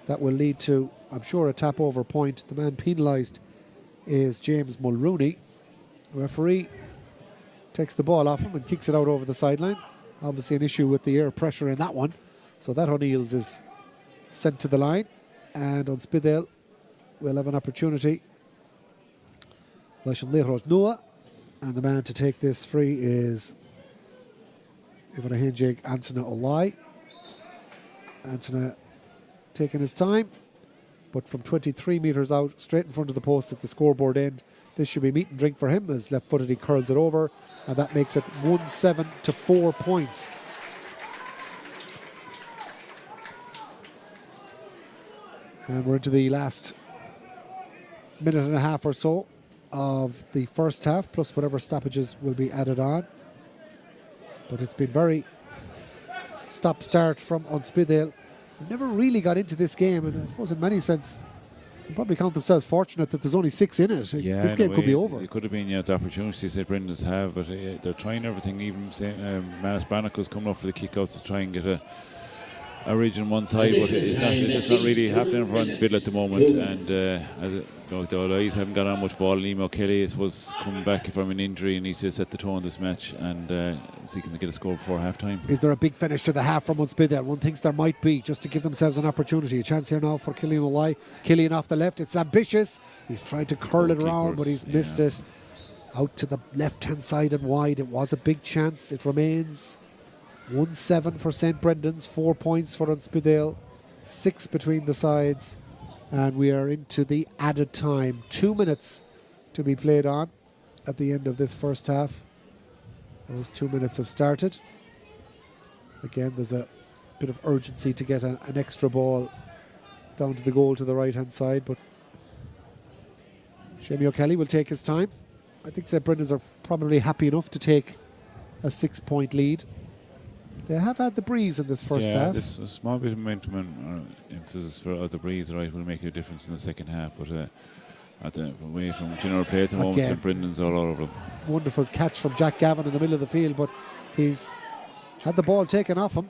that will lead to, I'm sure, a tap over point. The man penalised is James Mulrooney. The referee takes the ball off him and kicks it out over the sideline. Obviously an issue with the air pressure in that one. So that O'Neill's is sent to the line, and Unspidale will have an opportunity. Noah, and the man to take this free is Anthony O'Leary. Anthony taking his time, but from 23 metres out, straight in front of the post at the scoreboard end. This should be meat and drink for him, as left-footed he curls it over, and that makes it 1-7 to 4 points. And we're into the last minute and a half or so of the first half, plus whatever stoppages will be added on. But it's been very stop-start from Unspidale. Never really got into this game, and I suppose in many sense, they probably count themselves fortunate that there's only 6 in it. Yeah, this game could be over. It could have been the opportunities that Brendan's have, but they're trying everything. Even Manus Brannico's coming up for the kick-outs to try and get a region one side, but it's just not really happening for Unspidale at the moment. And the Allies haven't got on much ball. Liam O'Kelly was coming back from an injury and needs to set the tone this match and seeking to get a score before half time. Is there a big finish to the half from Unspidale? One thinks there might be, just to give themselves an opportunity. A chance here now for Killian O'Ly. Killian off the left. It's ambitious. He's tried to curl it around, but he's missed it. Out to the left-hand side and wide. It was a big chance. It remains 1-7 for St. Brendan's, 4 points for Unspidale, 6 between the sides, and we are into the added time. 2 minutes to be played on at the end of this first half. Those 2 minutes have started. Again, there's a bit of urgency to get an extra ball down to the goal to the right-hand side, but Jamie O'Kelly will take his time. I think St. Brendan's are probably happy enough to take a 6-point lead. They have had the breeze in this first half. This a small bit of momentum and emphasis for the breeze, right, will make a difference in the second half. But away from general play at the moment, St. Brendan's all over them. Wonderful catch from Jack Gavin in the middle of the field, but he's had the ball taken off him.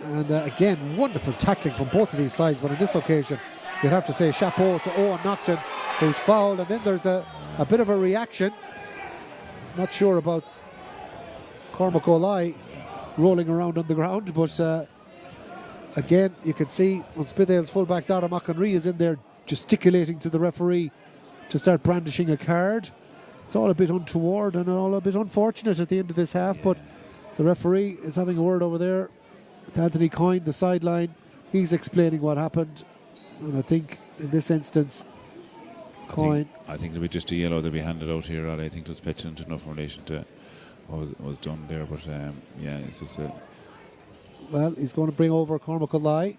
And again, wonderful tackling from both of these sides. But on this occasion, you'd have to say chapeau to Owen Naughton, who's fouled. And then there's a bit of a reaction. Not sure about Cormac O'Ly rolling around on the ground, but again, you can see Unspidale's fullback Dara McHenry is in there gesticulating to the referee to start brandishing a card. It's all a bit untoward and all a bit unfortunate at the end of this half, but the referee is having a word over there with Anthony Coyne, the sideline. He's explaining what happened, and I think in this instance, Coyne... I think it'll be just a yellow that'll be handed out here. I think it was petulant enough in relation to what was done there, but it's just well, he's going to bring over Cormac O'Ly,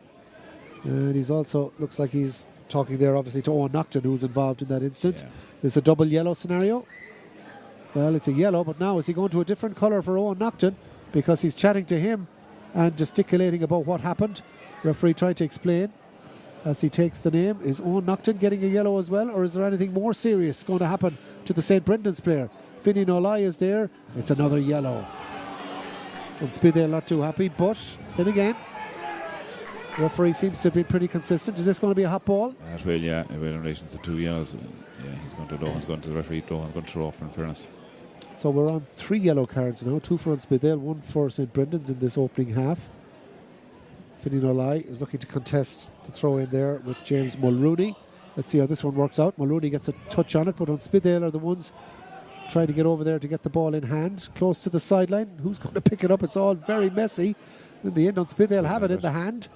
and he's also, looks like he's talking there obviously to Owen Naughton, who's involved in that instant. It's a double yellow scenario. Well, it's a yellow, but now is he going to a different colour for Owen Naughton, because he's chatting to him and gesticulating about what happened. Referee tried to explain as he takes the name. Is Owen Naughton getting a yellow as well, or is there anything more serious going to happen to the St. Brendan's player? Finian O'Ly is there. It's another yellow. So Spide not too happy, but then again, the referee seems to be pretty consistent. Is this going to be a hot ball? That will, yeah. In relation to 2 yellows, he's going to Lohan's going to the referee. Lohan's going to throw up, in fairness. So we're on 3 yellow cards now, 2 for Spide, 1 for St. Brendan's in this opening half. Finian O'Ly is looking to contest the throw in there with James Mulrooney. Let's see how this one works out. Mulrooney gets a touch on it, but Unspidale are the ones trying to get over there to get the ball in hand, close to the sideline. Who's going to pick it up? It's all very messy. In the end, Unspidale have it in the hand,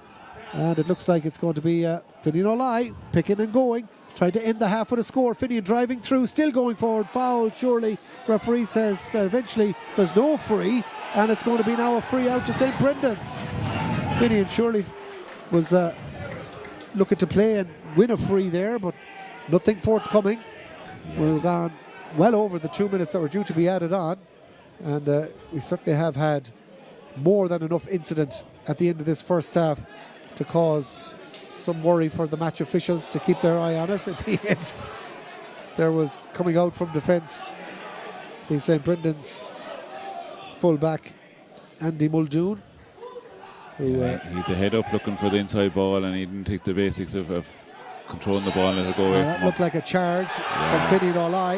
and it looks like it's going to be Finian O'Ly picking and going, trying to end the half with a score. Finian driving through, still going forward, foul surely. Referee says that eventually there's no free, and it's going to be now a free out to St. Brendan's. Finian surely was looking to play and win a free there, but nothing forthcoming. We're gone well over the 2 minutes that were due to be added on, and we certainly have had more than enough incident at the end of this first half to cause some worry for the match officials to keep their eye on it. At the end, there was coming out from defence the St. Brendan's fullback Andy Muldoon, who he had the head up looking for the inside ball, and he didn't take the basics of controlling the ball and let it go away. That looked like a charge from Finian O'Ly,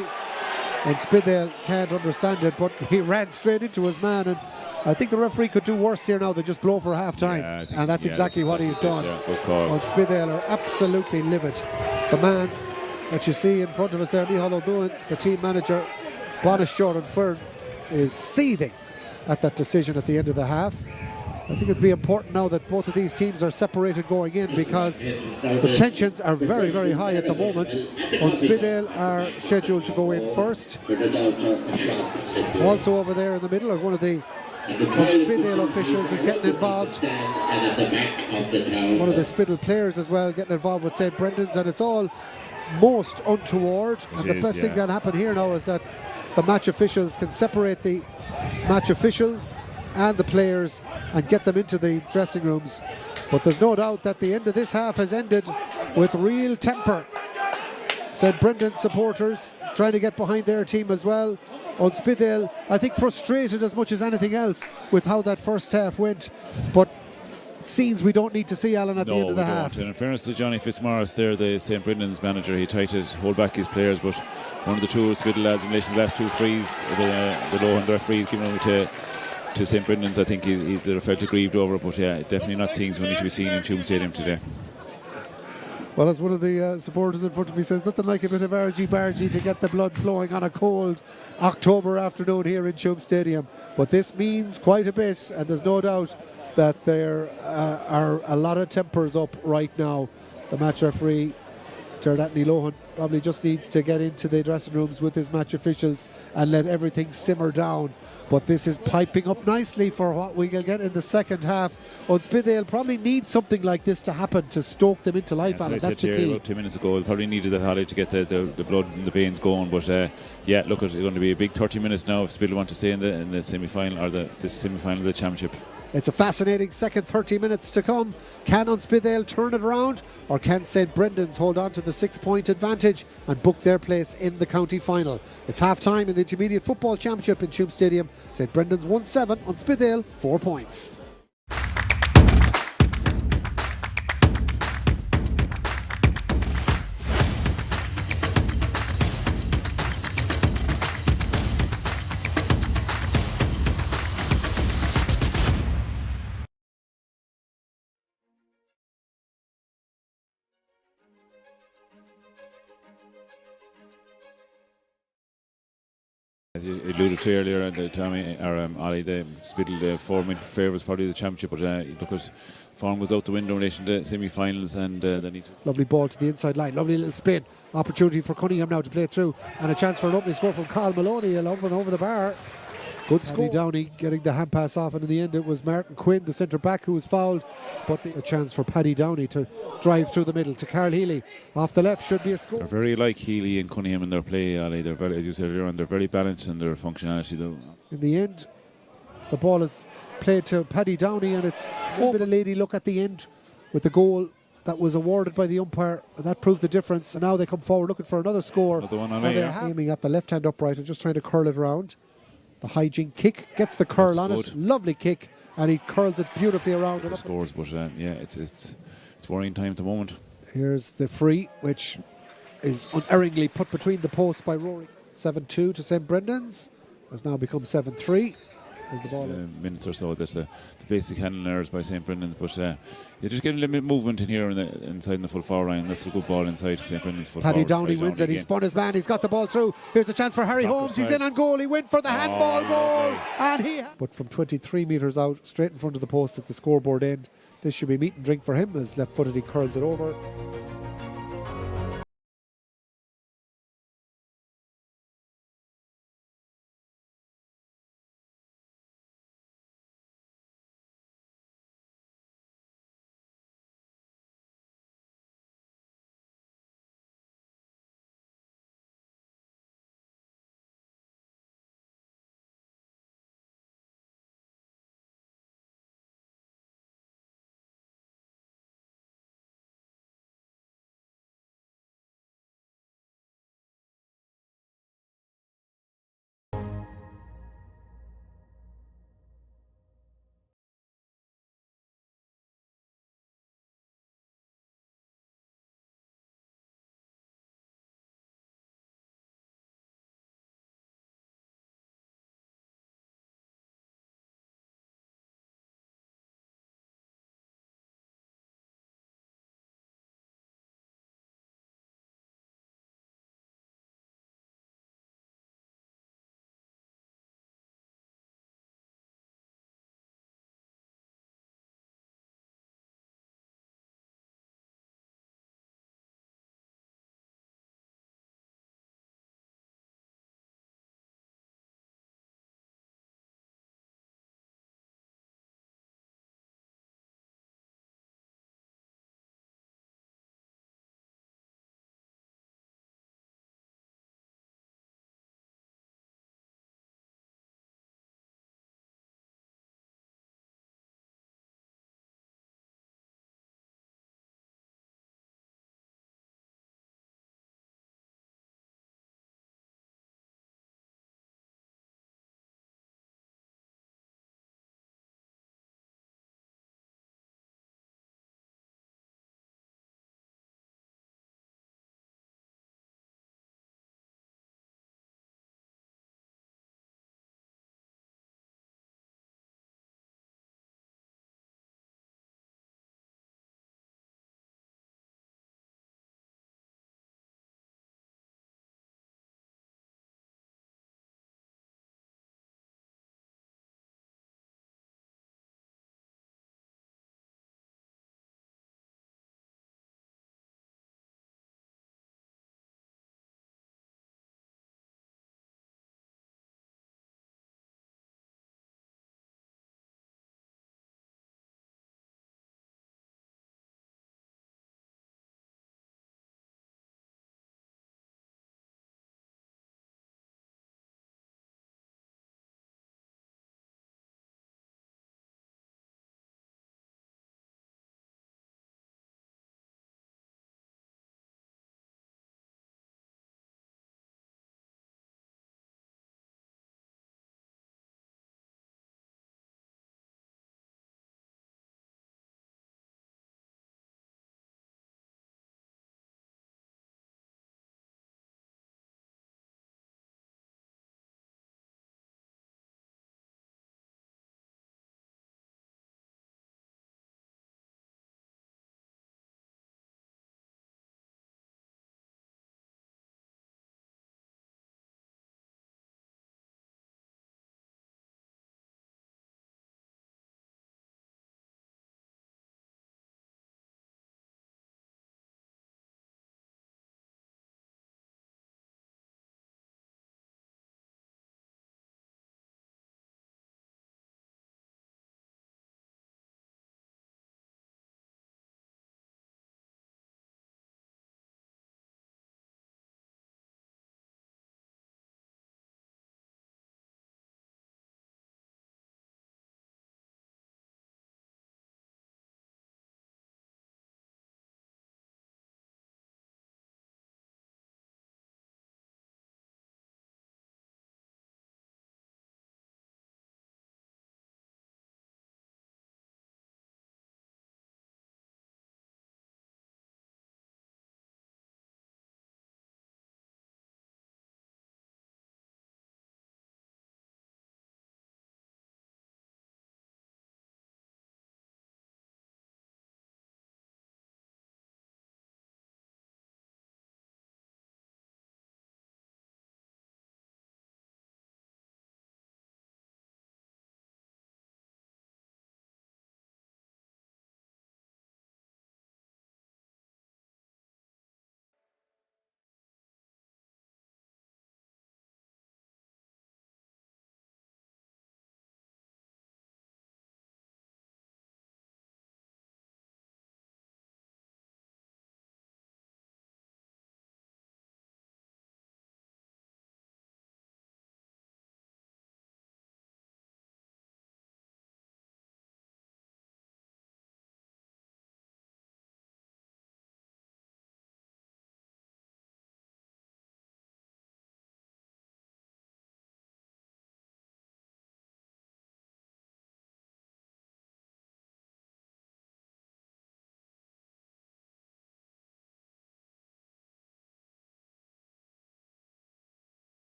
and Spidale can't understand it, but he ran straight into his man, and I think the referee could do worse here now than just blow for half time, and that's exactly what he's done. Well, Spidale are absolutely livid. The man that you see in front of us there, Micheál O'Doin, the team manager, Bonish Jordan Fern, is seething at that decision at the end of the half. I think it'd be important now that both of these teams are separated going in, because the tensions are very, very high at the moment. Unspidale are scheduled to go in first. Also over there in the middle are one of the Spidale officials is getting involved. One of the Spidale players as well getting involved with St. Brendan's, and it's all most untoward. And the best thing that happened here now is that the match officials can separate the match officials and the players and get them into the dressing rooms. But there's no doubt that the end of this half has ended with real temper. St. Brendan's supporters trying to get behind their team as well. On Spidale, I think frustrated as much as anything else with how that first half went. But scenes we don't need to see, Alan, at the end of the half. And in fairness to Johnny Fitzmaurice there, the St. Brendan's manager, he tried to hold back his players, but one of the two Spidale lads in relation to the last two frees, the low under frees given over to St. Brendan's, I think he felt aggrieved over it, but yeah, definitely not scenes we need to be seen in Tuam Stadium today. Well, as one of the supporters in front of me says, nothing like a bit of argy-bargy to get the blood flowing on a cold October afternoon here in Tuam Stadium. But this means quite a bit, and there's no doubt that there are a lot of tempers up right now. The match referee, Gerard Lohan, probably just needs to get into the dressing rooms with his match officials and let everything simmer down. But this is piping up nicely for what we will get in the second half. Spidale probably need something like this to happen to stoke them into life, Alan. That's the key. About 2 minutes ago, we probably needed that Holly to get the blood in the veins going. But yeah, look, it's going to be a big 30 minutes now if Spidale want to stay in the semi-final or this semi-final of the championship. It's a fascinating second 30 minutes to come. Can Spidale turn it around, or can St. Brendan's hold on to the 6-point advantage and book their place in the county final? It's half-time in the Intermediate Football Championship in Tuam Stadium. St. Brendan's 1-7 on Spidale, 4 points. As you alluded to earlier, Tommy or Ollie, the Spidale form favours probably the championship, but look at form goes out the window in relation to semi-finals, and they need to. Lovely ball to the inside line, lovely little spin. Opportunity for Cunningham now to play through, and a chance for an opening score from Carl Maloney, along with over the bar. Good score. Downey getting the hand pass off, and in the end it was Martin Quinn, the centre back, who was fouled. But a chance for Paddy Downey to drive through the middle to Carl Healy. Off the left should be a score. They're very like Healy and Cunningham in their play, Ali. They're very, as you said earlier on, they're very balanced in their functionality, though. In the end, the ball is played to Paddy Downey, and it's a bit of lady look at the end with the goal that was awarded by the umpire, and that proved the difference. And now they come forward looking for another score. Another one on they're aiming at the left-hand upright and just trying to curl it around. The hygiene kick gets the curl on it. Lovely kick, and he curls it beautifully around. It scores, but yeah, it's worrying time at the moment. Here's the free, which is unerringly put between the posts by Rory. 7-2 to St. Brendan's. Has now become 7-3. As the ball minutes or so. That's the basic handling errors by St. Brendan's, but you're just getting a little bit of movement in here inside in the full forward line. That's a good ball inside St. Brendan's full forward. Paddy Downey wins it. He spun his man. He's got the ball through. Here's a chance for Harry Holmes. He's in on goal. He went for the handball goal, and but from 23 metres out, straight in front of the post at the scoreboard end. This should be meat and drink for him. As left-footed, he curls it over.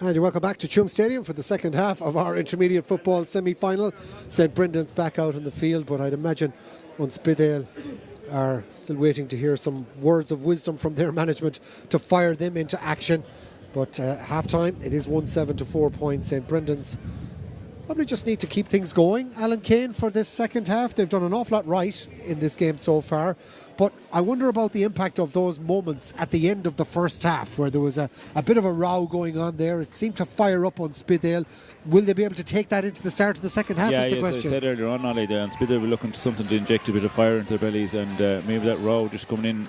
And you're welcome back to Tuam Stadium for the second half of our intermediate football semi-final. St Brendan's back out in the field, but I'd imagine Spidale are still waiting to hear some words of wisdom from their management to fire them into action. But half-time, it is 1-7 to 4 points. St Brendan's probably just need to keep things going, Alan Kane, for this second half. They've done an awful lot right in this game so far. But I wonder about the impact of those moments at the end of the first half where there was a bit of a row going on there. It seemed to fire up on Spidale. Will they be able to take that into the start of the second half is the question. As I said earlier on, Ollie, and Spidale were looking to something to inject a bit of fire into their bellies, and maybe that row just coming in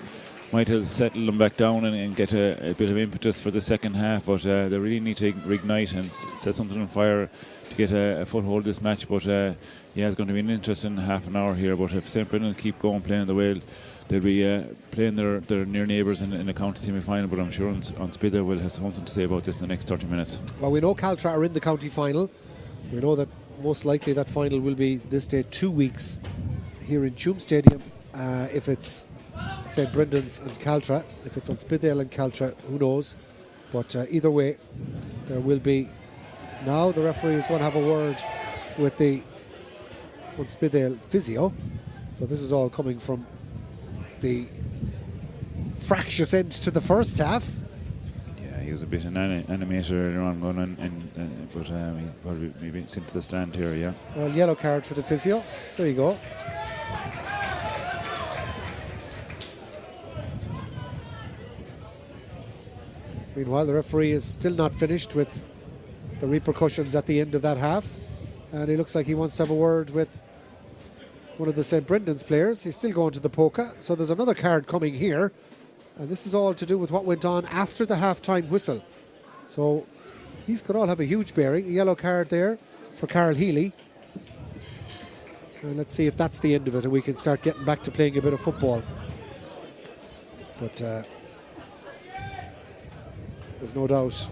might have settled them back down and get a bit of impetus for the second half. But they really need to reignite and set something on fire to get a foothold this match. But it's going to be an interesting half an hour here. But if St Brendan keep going playing the way they'll be playing their near neighbours in a county semi-final, but I'm sure on Spidale will have something to say about this in the next 30 minutes. Well, we know Caltra are in the county final. We know that most likely that final will be this day 2 weeks here in Tuam Stadium. If it's St Brendan's and Caltra, if it's on Spidale and Caltra, who knows? But either way, there will be. Now the referee is going to have a word with the Spidale physio. So this is all coming from the fractious end to the first half. Yeah, he was a bit animated earlier on going on, but he probably maybe sent to the stand here, yeah. Well, yellow card for the physio. There you go. Meanwhile, the referee is still not finished with the repercussions at the end of that half. And he looks like he wants to have a word with one of the St Brendan's players. He's still going to the polka. So there's another card coming here. And this is all to do with what went on after the half-time whistle. So these could all have a huge bearing. A yellow card there for Carl Healy. And let's see if that's the end of it and we can start getting back to playing a bit of football. But there's no doubt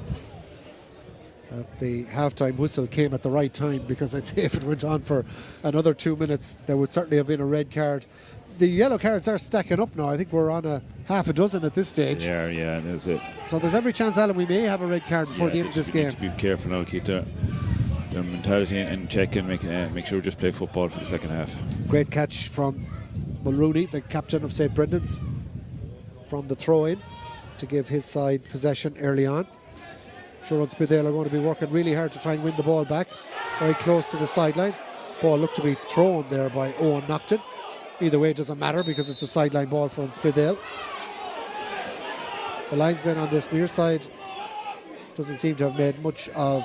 that the half-time whistle came at the right time, because I'd say if it went on for another 2 minutes, there would certainly have been a red card. The yellow cards are stacking up now. I think we're on a half a dozen at this stage. Yeah, that's it. So there's every chance, Alan, we may have a red card before the end of this game. Need to be careful now, keep their mentality in check and make sure we just play football for the second half. Great catch from Mulrooney, the captain of St Brendan's, from the throw-in to give his side possession early on. Sure, Spidale are going to be working really hard to try and win the ball back. Very close to the sideline. Ball looked to be thrown there by Owen Nocton. Either way, it doesn't matter because it's a sideline ball for Spidale. The linesman on this near side doesn't seem to have made much of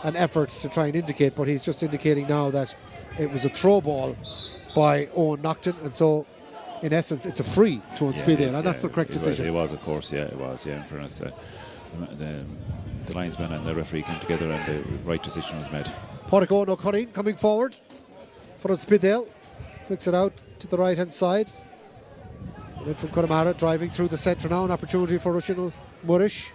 an effort to try and indicate, but he's just indicating now that it was a throw ball by Owen Nocton, and so in essence it's a free to Spidale, and that's the correct decision. It was, of course, in fairness. The linesman and the referee came together and the right decision was made. Pádraig O'Connor coming forward for Spidale. Flicks it out to the right hand side. And then from Connemara driving through the centre now. An opportunity for Russian Murish.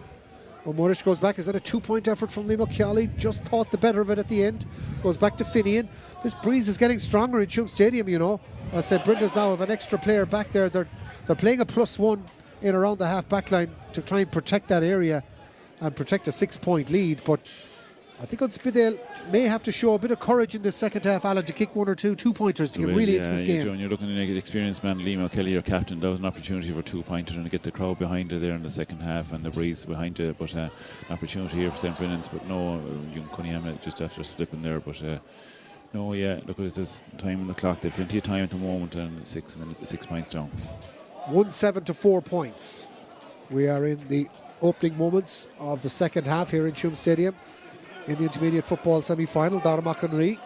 Murish goes back. Is that a 2-point effort from Liam O'Keally? Just thought the better of it at the end. Goes back to Finian. This breeze is getting stronger in Tuam Stadium, you know. St Brendan's now have an extra player back there. They're playing a +1 in around the half back line to try and protect that area and protect a 6-point lead. But I think Spidale may have to show a bit of courage in this second half, Alan, to kick 1 or 2 2-pointers to get really into this game. When you're looking at an experienced man, Liam O'Kelly, your captain, that was an opportunity for 2-pointers and to get the crowd behind you there in the second half and the breeze behind you. But an opportunity here for St Brendan's, but no, young Cunningham just after slipping there. But look at this time on the clock. They've plenty of time at the moment, and 6 points down. 1-7 to 4 points. We are in the opening moments of the second half here in Tuam Stadium in the intermediate football semi-final. Dara McInerney.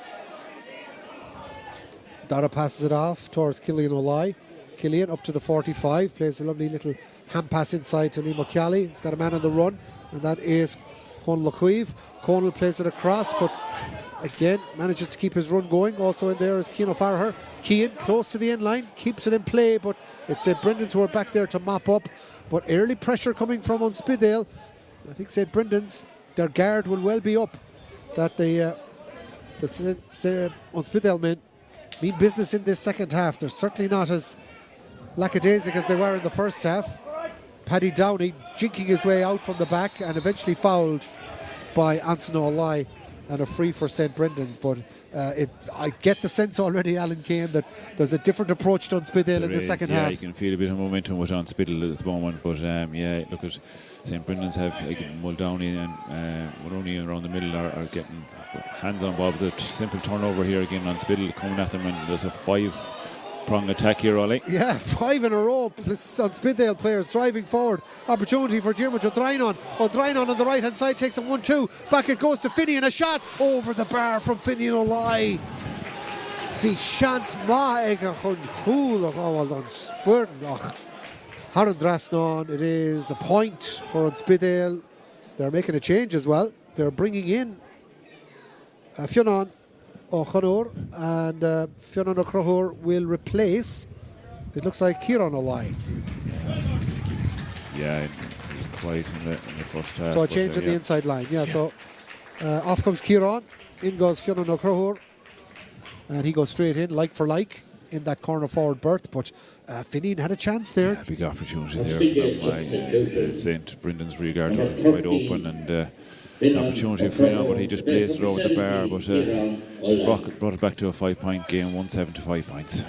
Dara passes it off towards Killian O'Lye. Killian up to the 45, plays a lovely little hand pass inside to Liam O'Keally. He's got a man on the run, and that is Conal Lacuive. Conal plays it across, but again manages to keep his run going. Also in there is Cian O'Farrell. Cian close to the end line, keeps it in play, but it's St Brendan's who are back there to mop up. But early pressure coming from Spidale. I think St Brendan's, their guard will well be up. That the Spidale men mean business in this second half. They're certainly not as lackadaisic as they were in the first half. Paddy Downey jinking his way out from the back and eventually fouled by Anthony O'Leary and a free for St. Brendan's. But I get the sense already, Alan Kane, that there's a different approach to Unspidale in the second half. You can feel a bit of momentum with Unspidale at the moment. But look at St. Brendan's have Muldowney and Maroney around the middle are getting hands on ball. It's a simple turnover here again on Unspidale coming at them, and there's a 5-prong attack here, Ollie. Yeah, 5 in a row. Unspidale players driving forward. Opportunity for Diarmuid O'Drynon. O'Drynon on the right hand side takes a 1-2. Back it goes to Finney, and a shot over the bar from Finney and O'Leary. The chance ma ag a chun chul ach ábhal an sfuirn ach Haran Drasnon. It is a point for Unspidale. They're making a change as well. They're bringing in Fionn O'Connor, and Fionn O'Connor will replace, it looks like, Kieran O'Leary. Yeah, quite in the first half. So a change in the inside line. Yeah, so off comes Kieran, in goes Fionn O'Connor, and he goes straight in, like for like, in that corner forward berth. But Finian had a chance there. Yeah, big opportunity there for them. St. Brendan's rear guard was wide open, and opportunity for Finian, but he just blazed it over the bar. But it's brought it back to a 5-point game, 175 points.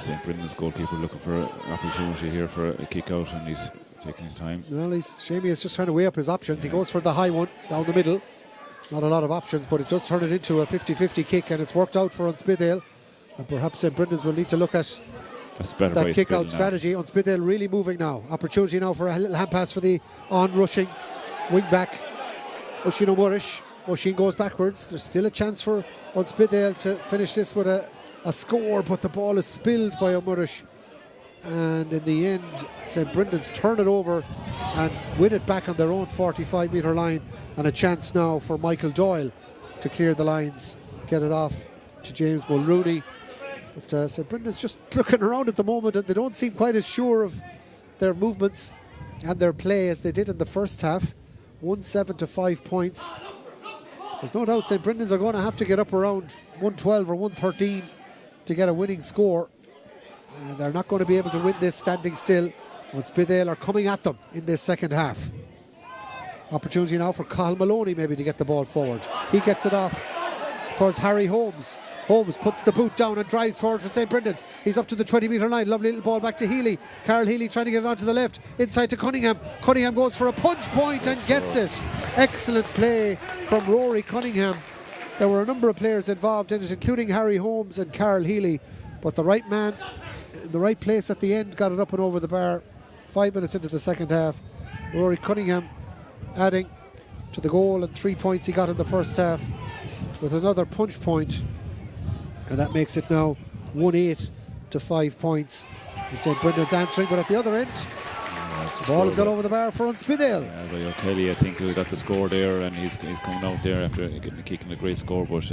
St. Brendan's goalkeeper looking for an opportunity here for a kick out, and he's taking his time. Well, Shamey is just trying to weigh up his options. He goes for the high one down the middle. Not a lot of options, but it does turn it into a 50-50 kick, and it's worked out for Unspidale. And perhaps St. Brendan's will need to look at that kick-out strategy. Unspidale really moving now. Opportunity now for a little hand pass for the on-rushing wing-back, Oisin O'Murish. Oisin goes backwards. There's still a chance for Unspidale to finish this with a score, but the ball is spilled by O'Murish. And in the end, St. Brendan's turn it over and win it back on their own 45-metre line. And a chance now for Michael Doyle to clear the lines, get it off to James Mulrooney. But St. Brendan's just looking around at the moment, and they don't seem quite as sure of their movements and their play as they did in the first half. 1-7 to 5 points. There's no doubt St. Brendan's are going to have to get up around 112 or 113 to get a winning score. They're not going to be able to win this standing still. Unspidale are coming at them in this second half. Opportunity now for Cathal Maloney maybe to get the ball forward. He gets it off towards Harry Holmes. Holmes puts the boot down and drives forward for St. Brendan's. He's up to the 20-metre line. Lovely little ball back to Healy. Carl Healy trying to get it onto the left. Inside to Cunningham. Cunningham goes for a punch point and gets it. Excellent play from Rory Cunningham. There were a number of players involved in it, including Harry Holmes and Carl Healy. But the right man in the right place at the end got it up and over the bar. 5 minutes into the second half. Rory Cunningham adding to the goal and 3 points he got in the first half with another punch point, and that makes it now 1-8 to 5 points. And St. Brendan's answering, but at the other end, the ball has gone over the bar for Unspidale. Yeah, O'Kelly, I think, who got the score there, and he's coming out there after kicking a great score. But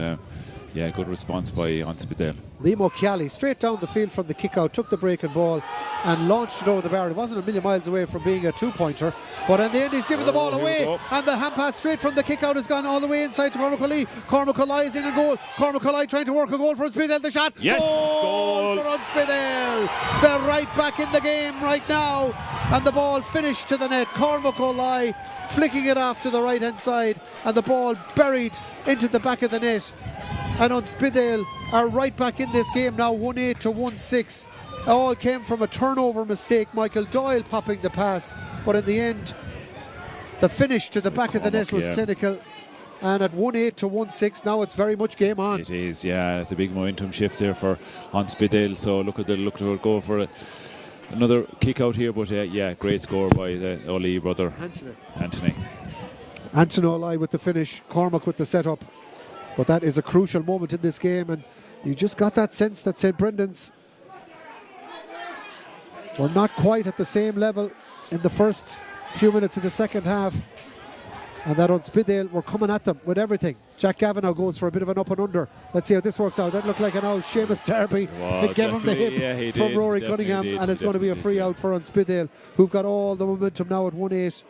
yeah, good response by Unspidale. Liam O'Kelly straight down the field from the kick out, took the breaking ball and launched it over the bar. It wasn't a million miles away from being a 2-pointer, but in the end he's given the ball away, and the hand pass straight from the kick out has gone all the way inside to Cormac O'Leary. Cormac O'Leary is in a goal. Cormac O'Leary trying to work a goal for Unspidale. The shot. Yes, goal for Unspidale. They're right back in the game right now, and the ball finished to the net. Cormac O'Leary flicking it off to the right hand side, and the ball buried into the back of the net. And Unspidale are right back in this game now, 1-8 to 1-6. It all came from a turnover mistake. Michael Doyle popping the pass, but in the end, the finish to the back of the net was clinical. And at 1-8 to 1-6, now it's very much game on. It is, yeah. It's a big momentum shift there for Unspidale. So look to go for another kick out here, but yeah, great score by the O'Leary brother, Anthony O'Leary with the finish, Cormac with the setup. But that is a crucial moment in this game, and you just got that sense that St. Brendan's were not quite at the same level in the first few minutes of the second half, and that Unspidale were coming at them with everything. Jack Gavin now goes for a bit of an up and under. Let's see how this works out. That looked like an old Seamus Darby. It gave him the hip from Rory Cunningham, and it's going to be a free out for Unspidale, who've got all the momentum now at 1-8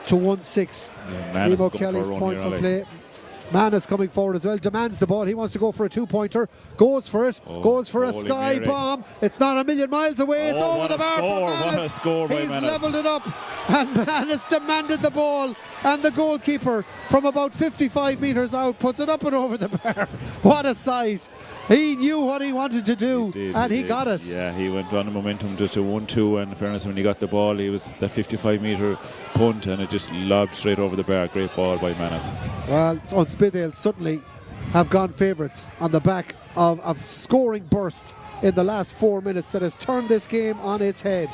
to 1-6. Liam O'Kelly's point from play. Manus coming forward as well, demands the ball. He wants to go for a two-pointer, goes for it, goes for a sky bomb. It's not a million miles away. It's over the bar for Manus. What a score by He's Manus. levelled it up, and Manus demanded the ball, and the goalkeeper from about 55 metres out puts it up and over the bar. What a sight. He knew what he wanted to do, he got it. Yeah, he went on the momentum just to 1-2, and in fairness, when he got the ball, he was that 55-metre punt, and it just lobbed straight over the bar. Great ball by Manus. Well, Spidale suddenly have gone favourites on the back of a scoring burst in the last 4 minutes that has turned this game on its head.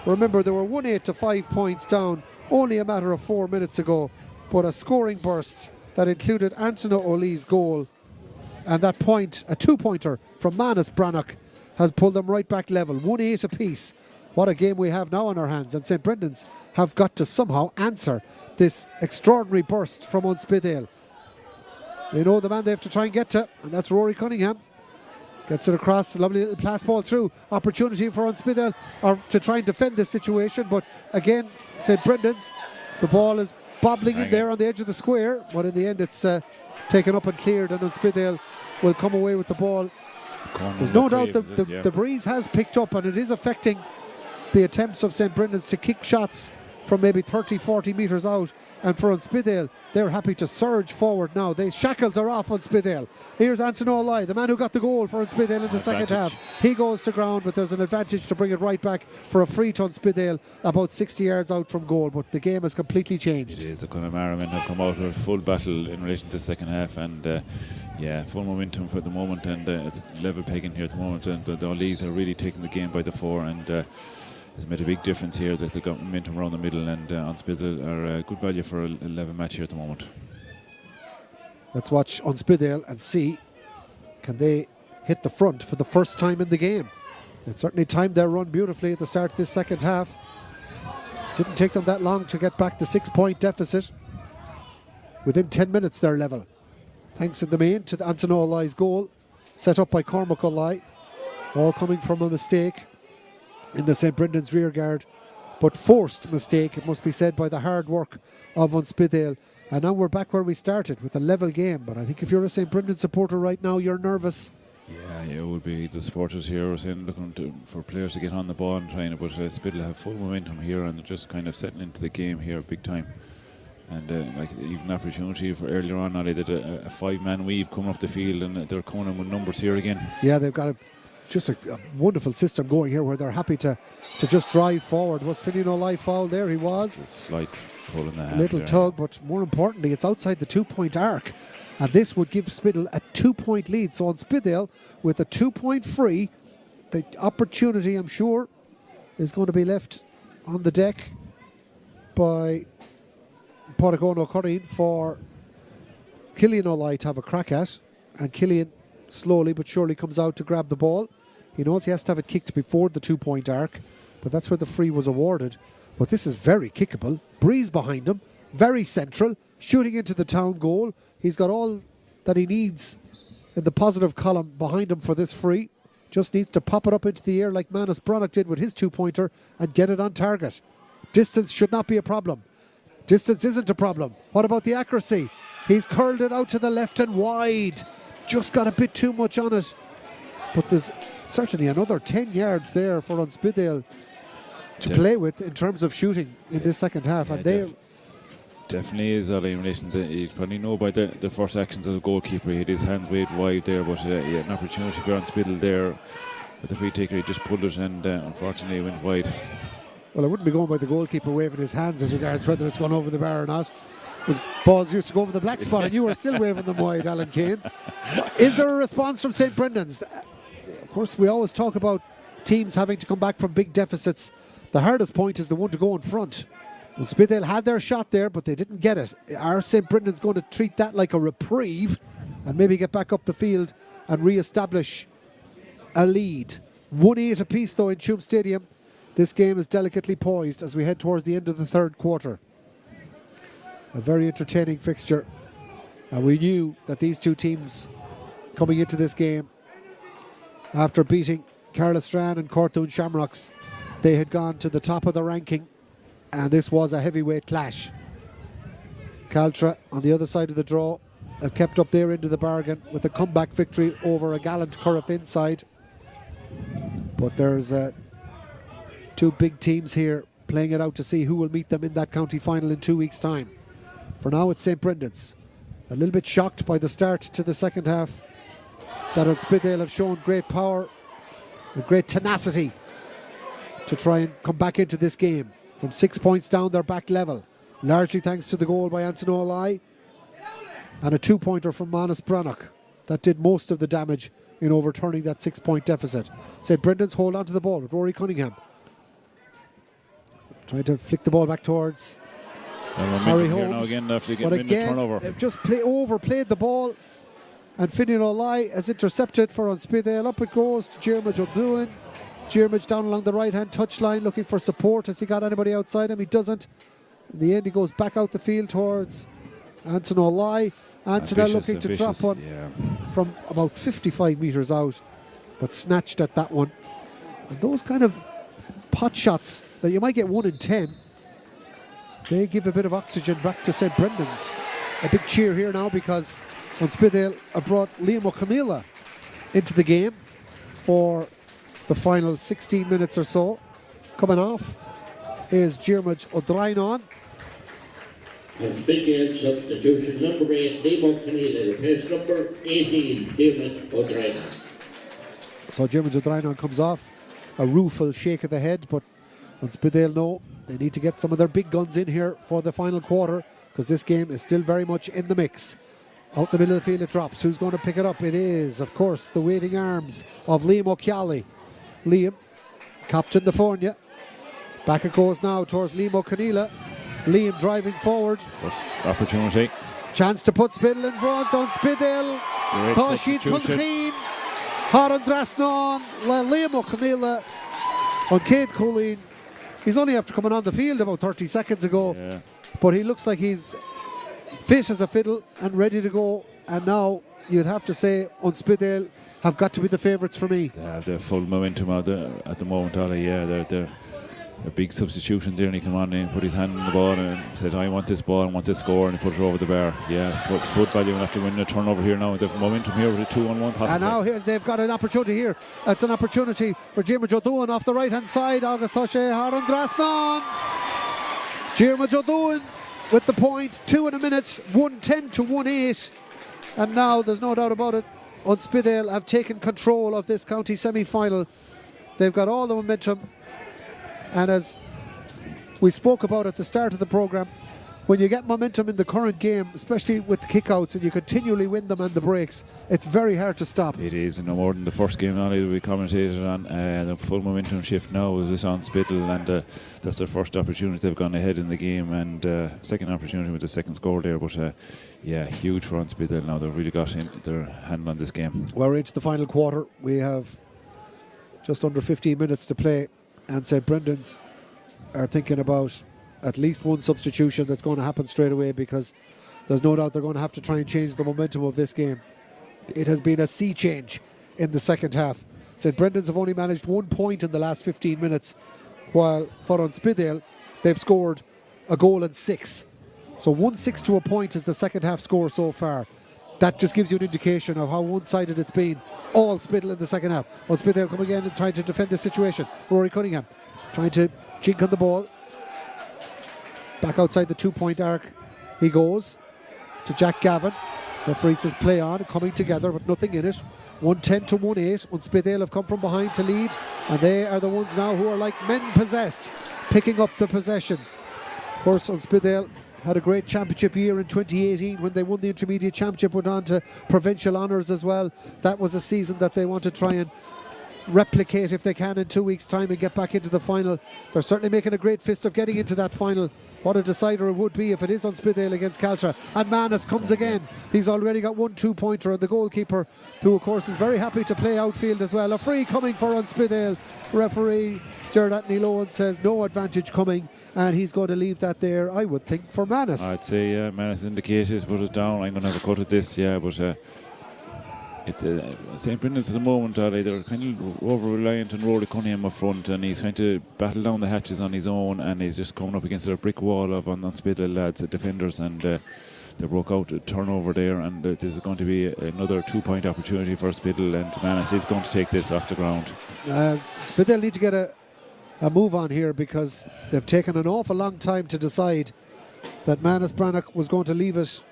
Remember, they were 1-8 to 5 points down only a matter of 4 minutes ago, but a scoring burst that included Anthony O'Lee's goal, and that point, a two-pointer from Manus Brannock, has pulled them right back level, 1-8 apiece. What a game we have now on our hands, and St Brendan's have got to somehow answer this extraordinary burst from Unspidale. They know the man they have to try and get to, and that's Rory Cunningham. Gets it across, a lovely little pass ball through. Opportunity for Unspidale to try and defend this situation, but again, St Brendan's, the ball is bobbling in there on the edge of the square, but in the end it's taken up and cleared, and Unspidale will come away with the ball. There's no doubt the breeze has picked up, and it is affecting the attempts of St Brendan's to kick shots from maybe 30-40 metres out, and for Unspidale, they're happy to surge forward now. The shackles are off Unspidale. Here's Anthony O'Leary, the man who got the goal for Unspidale in the second half. He goes to ground, but there's an advantage to bring it right back for a free to Unspidale about 60 yards out from goal, but the game has completely changed. It is. The Connemara men have come out of full battle in relation to the second half, and full momentum for the moment, and it's level pegging here at the moment, and the O'Learys are really taking the game by the fore, and it's made a big difference here that they've got momentum around the middle, and Unspidale are good value for a 11 match here at the moment. Let's watch Unspidale and see, can they hit the front for the first time in the game. It certainly timed their run beautifully at the start of this second half. Didn't take them that long to get back the 6-point deficit. Within 10 minutes they're level. Thanks in the main to Anthony O'Leary's goal, set up by Cormac O'Leary. All coming from a mistake in the St Brendan's rear guard, but forced mistake, it must be said, by the hard work of Unspidale. And now we're back where we started with a level game, but I think if you're a St Brendan supporter right now, you're nervous. Yeah, it would be the supporters here are saying looking for players to get on the ball and trying, but Spidle have full momentum here, and they're just kind of settling into the game here big time. And even opportunity for earlier on, they did a 5-man weave coming up the field, and they're coming in with numbers here again. Yeah, they've got just a wonderful system going here where they're happy to just drive forward. Was Finian O'Leary fouled there? He was. A slight pull in the hand. Little tug, but more importantly, it's outside the 2-point arc. And this would give Spidle a 2-point lead. So on Spidale, with a 2-point free, the opportunity, I'm sure, is going to be left on the deck by Pádraig O'Curry for Cillian O'Leary to have a crack at. And Cillian slowly but surely comes out to grab the ball. He knows he has to have it kicked before the 2-point arc, but that's where the free was awarded. But this is very kickable. Breeze behind him, very central, shooting into the town goal. He's got all that he needs in the positive column behind him for this free. Just needs to pop it up into the air like Manus Brannock did with his 2-pointer and get it on target. Distance should not be a problem. Distance isn't a problem. What about the accuracy? He's curled it out to the left and wide. Just got a bit too much on it. But there's certainly another 10 yards there for Unspidale to play with in terms of shooting in this second half. Yeah, and they definitely is in relation to, you probably know by the first actions of the goalkeeper, he had his hands waved wide there, but he had an opportunity for Unspidale there with the free taker. He just pulled it, and unfortunately went wide. Well, I wouldn't be going by the goalkeeper waving his hands as regards whether it's gone over the bar or not. Because balls used to go over the black spot and you were still waving them wide, Alan Kane. Is there a response from St Brendan's? Of course, we always talk about teams having to come back from big deficits. The hardest point is the one to go in front. Well, Spidale had their shot there, but they didn't get it. Are St Brendan's going to treat that like a reprieve and maybe get back up the field and re-establish a lead? 1-8 apiece, though, in Tuam Stadium. This game is delicately poised as we head towards the end of the third quarter. A very entertaining fixture. And we knew that these two teams coming into this game, after beating Carlistrán and Cortoon Shamrocks, they had gone to the top of the ranking, and this was a heavyweight clash. Caltra on the other side of the draw, have kept up their end of the bargain with a comeback victory over a gallant Curragh inside. But there's two big teams here playing it out to see who will meet them in that county final in 2 weeks' time. For now, it's St. Brendan's. A little bit shocked by the start to the second half. That Spidale have shown great power and great tenacity to try and come back into this game. From 6 points down, they're back level. Largely thanks to the goal by Anthony O'Lye and a 2-pointer from Manus Brannock. That did most of the damage in overturning that 6-point deficit. St. Brendan's hold on to the ball with Rory Cunningham. Trying to flick the ball back towards Harry Holmes. But again, they've just overplayed the ball. And Finian O'Lye has intercepted for Spidale. Up it goes to Diarmuid O'Doin. Diarmuid down along the right-hand touchline looking for support. Has he got anybody outside him? He doesn't. In the end, he goes back out the field towards Anton O'Lye. Anton looking to drop one from about 55 metres out, but snatched at that one. And those kind of pot shots that you might get 1 in 10, they give a bit of oxygen back to St. Brendan's. A big cheer here now because Spidale have brought Liam O'Conneilla into the game for the final 16 minutes or so. Coming off is Diarmuid O'Doin. And Spidale substitution number 8, Liam O'Conneilla, replace number 18, Diarmuid O'Doin. So Diarmuid O'Doin comes off. A rueful shake of the head, but Spidale know they need to get some of their big guns in here for the final quarter because this game is still very much in the mix. Out the middle of the field it drops. Who's going to pick it up? It is, of course, the waiting arms of Liam O'Keally. Liam, captain the Fornia. Back it goes now towards Liam O'Conneilla. Liam driving forward. First opportunity. Chance to put Spidale in front on Spidale. Tashid Punchin. Haran Drasnon. Well, Liam O'Conneilla on Cade Colleen. He's only after coming on the field about 30 seconds ago. Yeah. But he looks like he's fit as a fiddle and ready to go. And now you'd have to say Spidale have got to be the favourites for me. They have the full momentum at the moment, Ollie. Yeah, they're a big substitution there, and he came on and put his hand on the ball and said, I want this ball, I want this score, and he put it over the bar. Yeah, foot value will have to win a turnover here now. They've momentum here with a 2-on-1 possible. And now here they've got an opportunity here. It's an opportunity for Diarmuid O'Doin off the right hand side. August Toshe Haran Drasnon. Diarmuid O'Doin with the point. 2 in a minute, 1-10 to 1-8. And now there's no doubt about it, Spidale have taken control of this county semi-final. They've got all the momentum. And as we spoke about at the start of the programme, when you get momentum in the current game, especially with the kickouts, and you continually win them and the breaks, it's very hard to stop. It is, and no more than the first game now that we commentated on. The full momentum shift now is on Spittle, and that's their first opportunity. They've gone ahead in the game, and second opportunity with the second score there. But yeah, huge for Spittle now. They've really got their hand on this game. We're into the final quarter. We have just under 15 minutes to play. And St. Brendan's are thinking about at least one substitution that's going to happen straight away because there's no doubt they're going to have to try and change the momentum of this game. It has been a sea change in the second half. St. Brendan's have only managed 1 point in the last 15 minutes, while for Spidale, they've scored a goal and 6. So 1-6 to a point is the second half score so far. That just gives you an indication of how one-sided it's been. All Spittle in the second half. Spidale come again and trying to defend this situation. Rory Cunningham trying to jink on the ball. Back outside the 2-point arc he goes to Jack Gavin. Referee says play on, coming together but nothing in it. 1-10 to 1-8. Spidale have come from behind to lead, and they are the ones now who are like men possessed, picking up the possession. Of course, Spidale had a great championship year in 2018 when they won the intermediate championship, went on to provincial honours as well. That was a season that they want to try and replicate if they can in 2 weeks' time and get back into the final. They're certainly making a great fist of getting into that final. What a decider it would be if it is Spidale against Caltra. And Manus comes again. He's already got 1 2-pointer, and the goalkeeper, who of course is very happy to play outfield as well. A free coming for Spidale. Referee Gerard Anthony Lohan says no advantage coming, and he's going to leave that there, I would think, for Manus. I'd say Manus indicated, put it down. I'm going to have a cut at this, but St. Brendan's at the moment, they're kind of over-reliant on Rory Cunningham up front, and he's trying to battle down the hatches on his own, and he's just coming up against a brick wall of on Spittle lads, defenders, and they broke out a turnover there, and this is going to be another 2-point opportunity for Spittle, and Manus is going to take this off the ground. But they'll need to get a move on here, because they've taken an awful long time to decide that Manus Brannock was going to leave it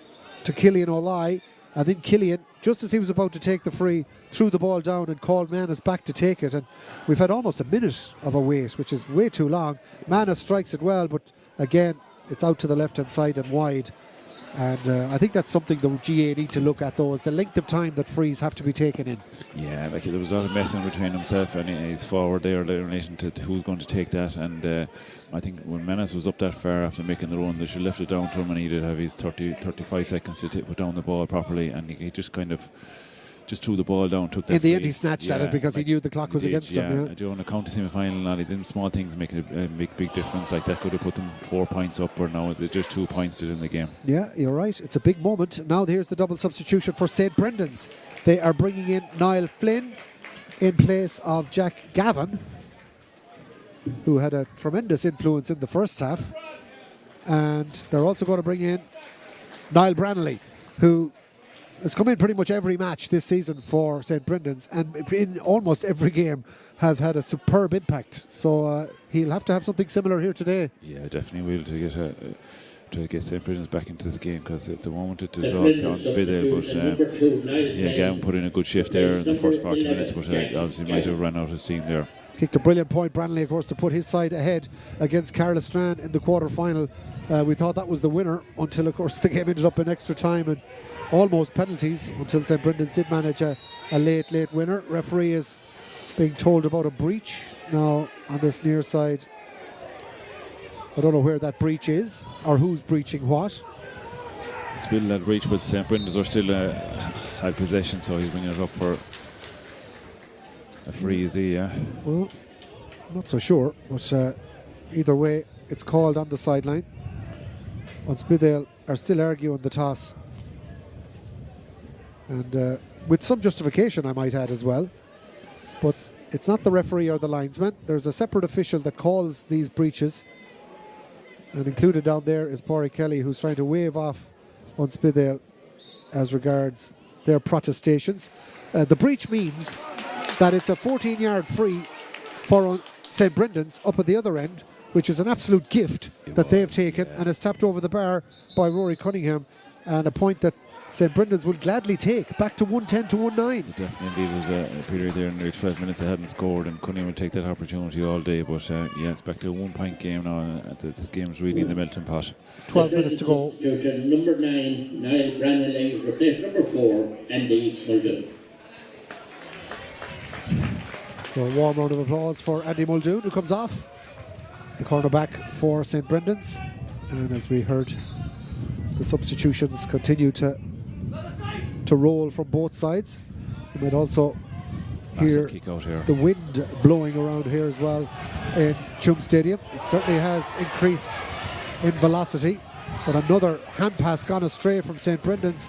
to Killian O'Leary. I think Killian, just as he was about to take the free, threw the ball down and called Manus back to take it. And we've had almost a minute of a wait, which is way too long. Manus strikes it well, but again, it's out to the left-hand side and wide. And I think that's something the GA need to look at, though, is the length of time that frees have to be taken in. Yeah, like there was a lot of messing between himself and his forward there in relation to who's going to take that. And I think when Manus was up that far after making the run, they should left it down to him, and he did have his 35 seconds to put down the ball properly, and he just kind of threw the ball down, took that in the free. end, he snatched at it because he knew the clock was against him. Yeah, during the county semi-final, and them small things make a big difference. Like that could have put them 4 points up, or now they're just 2 points in the game. Yeah, you're right. It's a big moment. Now here's the double substitution for St. Brendan's. They are bringing in Niall Flynn in place of Jack Gavin, who had a tremendous influence in the first half. And they're also going to bring in Niall Branley, who has come in pretty much every match this season for St. Brendan's, and in almost every game has had a superb impact. So he'll have to have something similar here today. Yeah, definitely will, to get St. Brendan's back into this game, because at the moment it is all on Spidale. But Gavin put in a good shift there in the first 40 minutes, but obviously might have run out of steam there. Kicked a brilliant point, Branley, of course, to put his side ahead against Carla Strand in the quarter-final. We thought that was the winner until, of course, the game ended up in extra time and almost penalties, until St. Brendan's did manage a late winner. Referee is being told about a breach now on this near side. I don't know where that breach is or who's breaching what. Spittle had breach, but St. Brendan's are still had possession, so he's bringing it up for a free, is he? Yeah. Well, I'm not so sure, but either way, it's called on the sideline. Spidale are still arguing the toss, and with some justification, I might add as well. But it's not the referee or the linesman. There's a separate official that calls these breaches, and included down there is Pádraig Kelly, who's trying to wave off on Spidale as regards their protestations. The breach means that it's a 14-yard free for St. Brendan's up at the other end, which is an absolute gift that they've taken, and is tapped over the bar by Rory Cunningham, and a point that St. Brendan's would gladly take, back to 110 to 1-9. Definitely, there was a period there in the 12 minutes they hadn't scored, and Cunningham would take that opportunity all day, but yeah, it's back to a 1-point game now. This game is really in the melting pot. 12 minutes to go. Number 9, Niall Branley, replace number 4, Andy Muldoon. So a warm round of applause for Andy Muldoon, who comes off, the cornerback for St. Brendan's. And as we heard, the substitutions continue to roll from both sides. You might also hear kick out here. The wind blowing around here as well in Tuam Stadium. It certainly has increased in velocity, but another hand pass gone astray from St. Brendan's.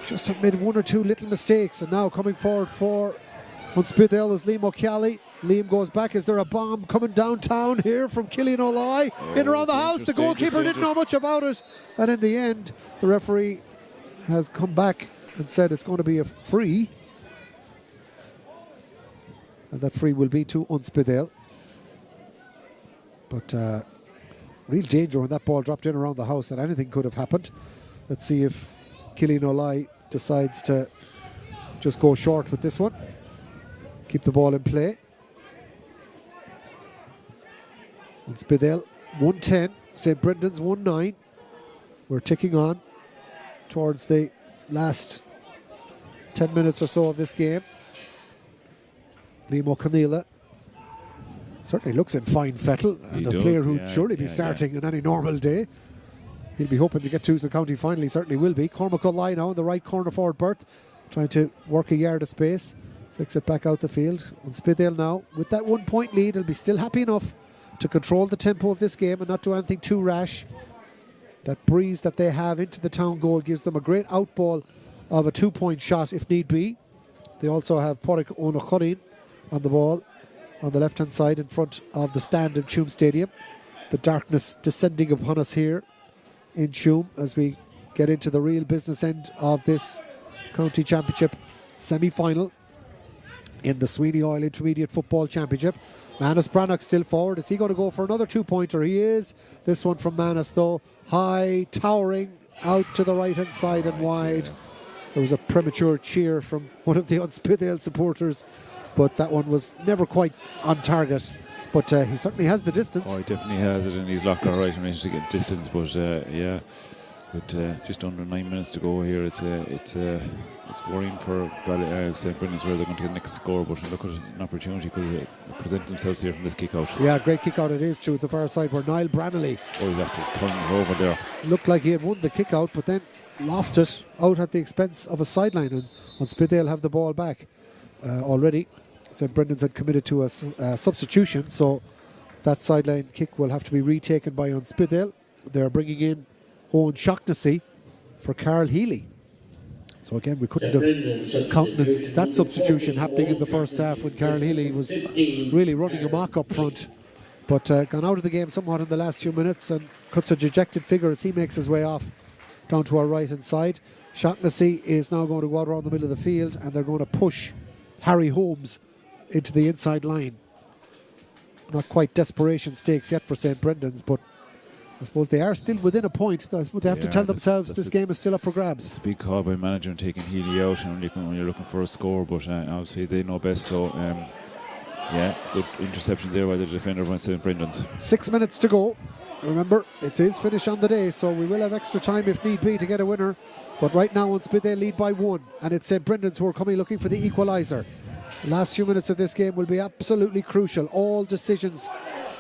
Just have made one or two little mistakes, and now coming forward for Spidale is Liam O'Kelly. Liam goes back. Is there a bomb coming downtown here from Killian O'Leary? In around the house. The goalkeeper didn't know much about it. And in the end, the referee has come back and said it's going to be a free. And that free will be to Spidale. But real danger when that ball dropped in around the house, that anything could have happened. Let's see if Killian O'Leary decides to just go short with this one. Keep the ball in play. And Spidale 110, St. Brendan's 1-9. We're ticking on towards the last 10 minutes or so of this game. Liam O'Connell certainly looks in fine fettle, and a player who'd surely be starting on any normal day. He'll be hoping to get to the county final. He certainly will be. Cormac O'Leary now in the right corner forward berth, trying to work a yard of space. Flicks it back out the field. On Spidale now, with that 1 point lead, he'll be still happy enough to control the tempo of this game and not do anything too rash. That breeze that they have into the town goal gives them a great outball of a 2-point shot if need be. They also have Pádraig O'Connell on the ball on the left-hand side in front of the stand in Tuam Stadium. The darkness descending upon us here in Tuam as we get into the real business end of this county championship semi-final in the Sweeney Oil Intermediate Football Championship. Manus Brannock still forward. Is he going to go for another 2-pointer? He is. This one from Manus though, high, towering, out to the right hand side and wide. There was a premature cheer from one of the Unspithale supporters, but that one was never quite on target. But he certainly has the distance. Oh, he definitely has it, and he's locked all right and managed to get distance. But yeah, with just under 9 minutes to go here, it's worrying for St. Brendan's where they're going to get the next score. But look at an opportunity could present themselves here from this kick out. Yeah, great kick out it is to the far side where Niall Brannelly. Oh, he's after turning it over there. Looked like he had won the kick out, but then lost it out at the expense of a sideline, and Unspithale have the ball back already. St. Brendan's had committed to a substitution, so that sideline kick will have to be retaken by Unspithale. They're bringing in Owen Shaughnessy for Carl Healy. So again, we couldn't have countenanced that substitution happening in the first half when Carl Healy was really running amok up front, but gone out of the game somewhat in the last few minutes and cuts a dejected figure as he makes his way off down to our right hand side. Shaughnessy is now going to go out around the middle of the field, and they're going to push Harry Holmes into the inside line. Not quite desperation stakes yet for St. Brendan's, but I suppose they are still within a point. I suppose they have to tell themselves this game is still up for grabs. It's a big call by manager and taking Healy out and when you're looking for a score, but obviously they know best. So yeah, good interception there by the defender from St. Brendan's. 6 minutes to go. Remember, it is finish on the day, so we will have extra time if need be to get a winner. But right now, Unspithale lead by 1, and it's St. Brendan's who are coming looking for the equaliser. The last few minutes of this game will be absolutely crucial. All decisions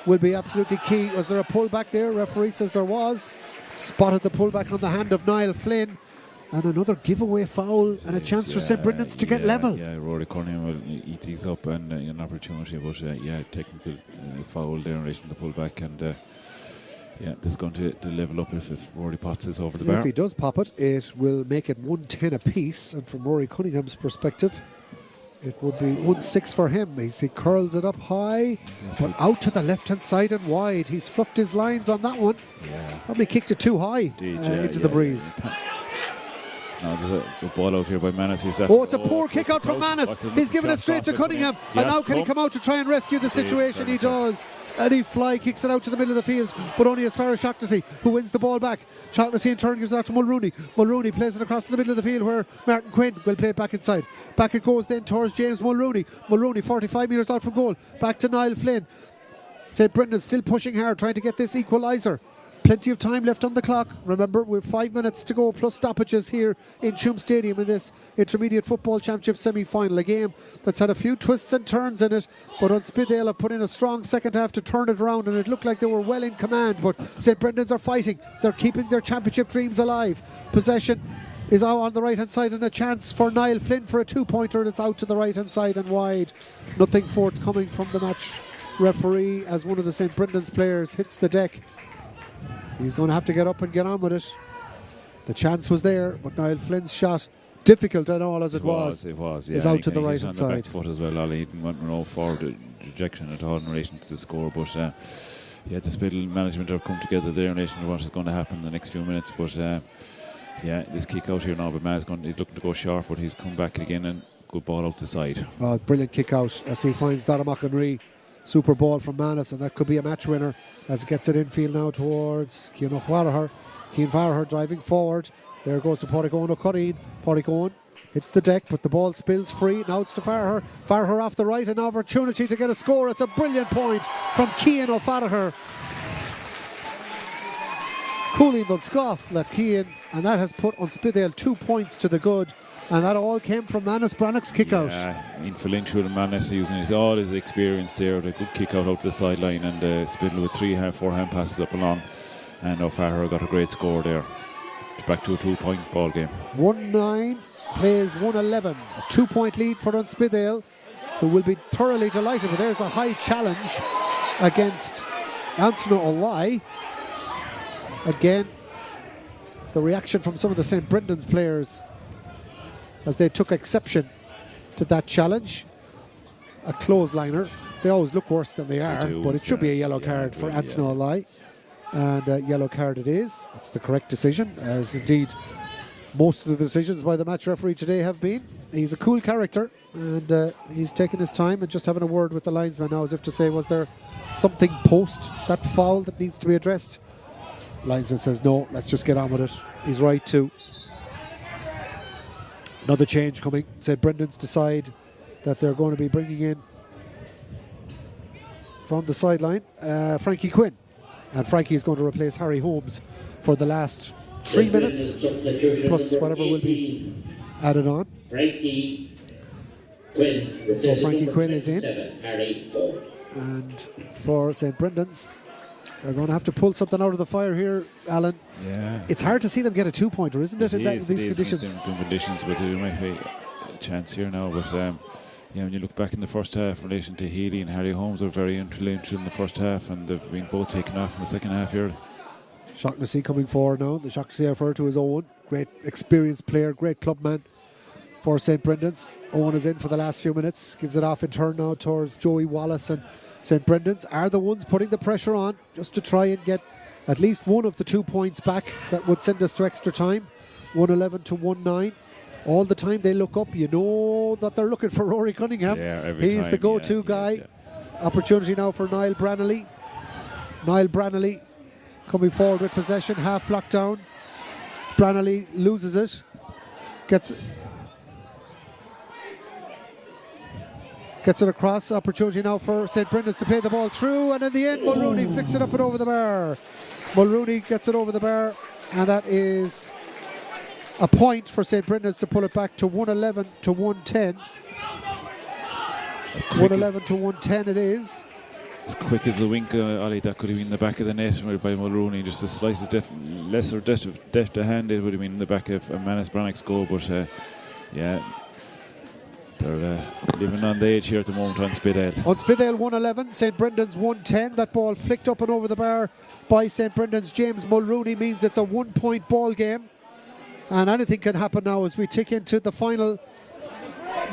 will be absolutely key. Was there a pullback there? Referee says there was. Spotted the pullback on the hand of Niall Flynn. And another giveaway foul and a chance for St. Brendan's to get level. Yeah, Rory Cunningham will eat these up and an opportunity, but yeah, technical foul there in relation to the pullback, and yeah, this is going to level up if Rory pots this over the bar. If he does pop it, it will make it 1-10 apiece, and from Rory Cunningham's perspective, it would be 1-6 for him. He curls it up high, but out to the left-hand side and wide. He's fluffed his lines on that one. Yeah. Probably kicked it too high into the breeze. No, there's a ball out here by Manus. It's a poor kick out from Manus. He's given it straight to Cunningham. And now can he come out to try and rescue the situation? He does. And he fly kicks it out to the middle of the field, but only as far as Shaughnessy, who wins the ball back. Shaughnessy in turn gives it out to Mulrooney. Mulrooney plays it across the middle of the field where Martin Quinn will play it back inside. Back it goes then towards James Mulrooney. Mulrooney 45 metres out from goal. Back to Niall Flynn. St. Brendan's still pushing hard, trying to get this equaliser. Plenty of time left on the clock. Remember, we've 5 minutes to go plus stoppages here in Tuam Stadium in this Intermediate Football Championship semi-final. A game that's had a few twists and turns in it, but Unspithale have put in a strong second half to turn it around, and it looked like they were well in command, but St. Brendan's are fighting. They're keeping their championship dreams alive. Possession is out on the right-hand side, and a chance for Niall Flynn for a 2-pointer, and it's out to the right-hand side and wide. Nothing forthcoming from the match referee as one of the St. Brendan's players hits the deck. He's going to have to get up and get on with it. The chance was there, but Niall Flynn's shot, difficult and all as it was, is out to the right hand side. Back foot as well. Ollie didn't want no forward rejection at all in relation to the score, but yeah, the Spittle management have come together there in relation to what is going to happen in the next few minutes. But yeah, this kick out here now, but he's looking to go sharp, but he's come back again and good ball out the side. Brilliant kick out as he finds Dara McInerney. Super ball from Manus, and that could be a match winner as it gets it infield now towards Cian Farragher. Cian Farragher driving forward. There goes to Pádraig Owen O'Connell. Pádraig Owen hits the deck, but the ball spills free. Now it's to Farragher. Farragher off the right, an opportunity to get a score. It's a brilliant point from Cian O'Farragher. Cooling on Scott, Cian, and that has put Unspithale 2 points to the good. And that all came from Manus Brannock's kick out. Yeah, influential and Manus using all his experience there. A good kick out to the sideline, and Spindle with 4 hand passes up along. And O'Farragher got a great score there. Back to a 2-point ball game. 1-9 plays 1-11. A 2-point lead for Unspithale, who will be thoroughly delighted. But there's a high challenge against Anthony O'Lye. Again, the reaction from some of the St. Brendan's players as they took exception to that challenge. A clothesliner. They always look worse than they are, but it should be a yellow card for Anthony O'Lye. and yellow card it is. It's the correct decision, as indeed most of the decisions by the match referee today have been. He's a cool character, and he's taking his time and just having a word with the linesman now, as if to say, was there something post that foul that needs to be addressed? Linesman says no, let's just get on with it. He's right too. Another change coming. St. Brendan's decide that they're going to be bringing in from the sideline Frankie Quinn, and Frankie is going to replace Harry Holmes for the last 3 minutes plus whatever will be added on. Frankie Quinn. So Frankie Quinn is in, Harry Holmes. and for St. Brendan's, they're going to have to pull something out of the fire here, Alan. Yeah. It's hard to see them get a two-pointer, isn't it, in these conditions? In conditions, but there might be a chance here now. But when you look back in the first half in relation to Healy and Harry Holmes, are very influential in the first half, and they've been both taken off in the second half here. Shaughnessy coming forward now. The Shaughnessy I refer to as Owen. Great experienced player, great clubman for St. Brendan's. Owen is in for the last few minutes. Gives it off in turn now towards Joey Wallace, and St. Brendan's are the ones putting the pressure on just to try and get at least one of the 2 points back that would send us to extra time. 111 to 1-9. All the time they look up, you know that they're looking for Rory Cunningham. Yeah, He's time, the go-to guy. Yeah. Opportunity now for Niall Brannelly. Niall Brannelly coming forward with possession, half blocked down. Brannelly loses it. Gets it across. Opportunity now for St. Brendan's to play the ball through, and in the end Mulrooney flicks it up and over the bar. Mulrooney gets it over the bar, and that is a point for St. Brendan's to pull it back to 111 to 110. 111 to 110 it is. As quick as a wink, Ollie, that could have been in the back of the net by Mulrooney. Just a slice of lesser deft of hand, it would have been in the back of Manus Brannock's goal. But they're living on the edge here at the moment on Spidale. On Spidale 111, St. Brendan's 110. That ball flicked up and over the bar by St. Brendan's James Mulrooney means it's a 1 point ball game. And anything can happen now as we tick into the final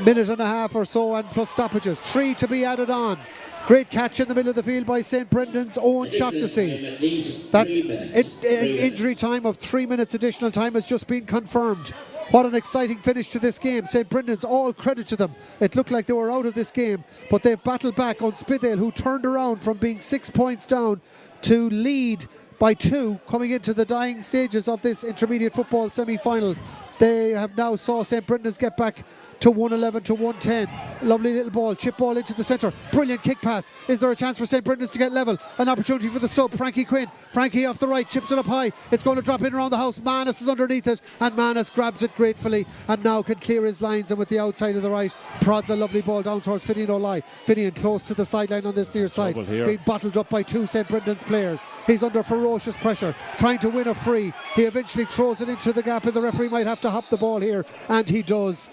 minute and a half or so, and plus stoppages. 3 to be added on. Great catch in the middle of the field by St. Brendan's Owen Shaughnessy. That injury time of 3 minutes additional time has just been confirmed. What an exciting finish to this game. St. Brendan's, all credit to them. It looked like they were out of this game, but they've battled back on Spidale, who turned around from being 6 points down to lead by 2 coming into the dying stages of this intermediate football semi-final. They have now saw St. Brendan's get back to 111 to 110. Lovely little ball, chip ball into the centre. Brilliant kick pass. Is there a chance for St. Brendan's to get level? An opportunity for the sub, Frankie Quinn. Frankie off the right, chips it up high. It's going to drop in around the house. Manus is underneath it, and Manus grabs it gratefully and now can clear his lines, and with the outside of the right, prods a lovely ball down towards Finian O'Leary. Finian close to the sideline on this near side, being bottled up by 2 St. Brendan's players. He's under ferocious pressure, trying to win a free. He eventually throws it into the gap, and the referee might have to hop the ball here, and he does.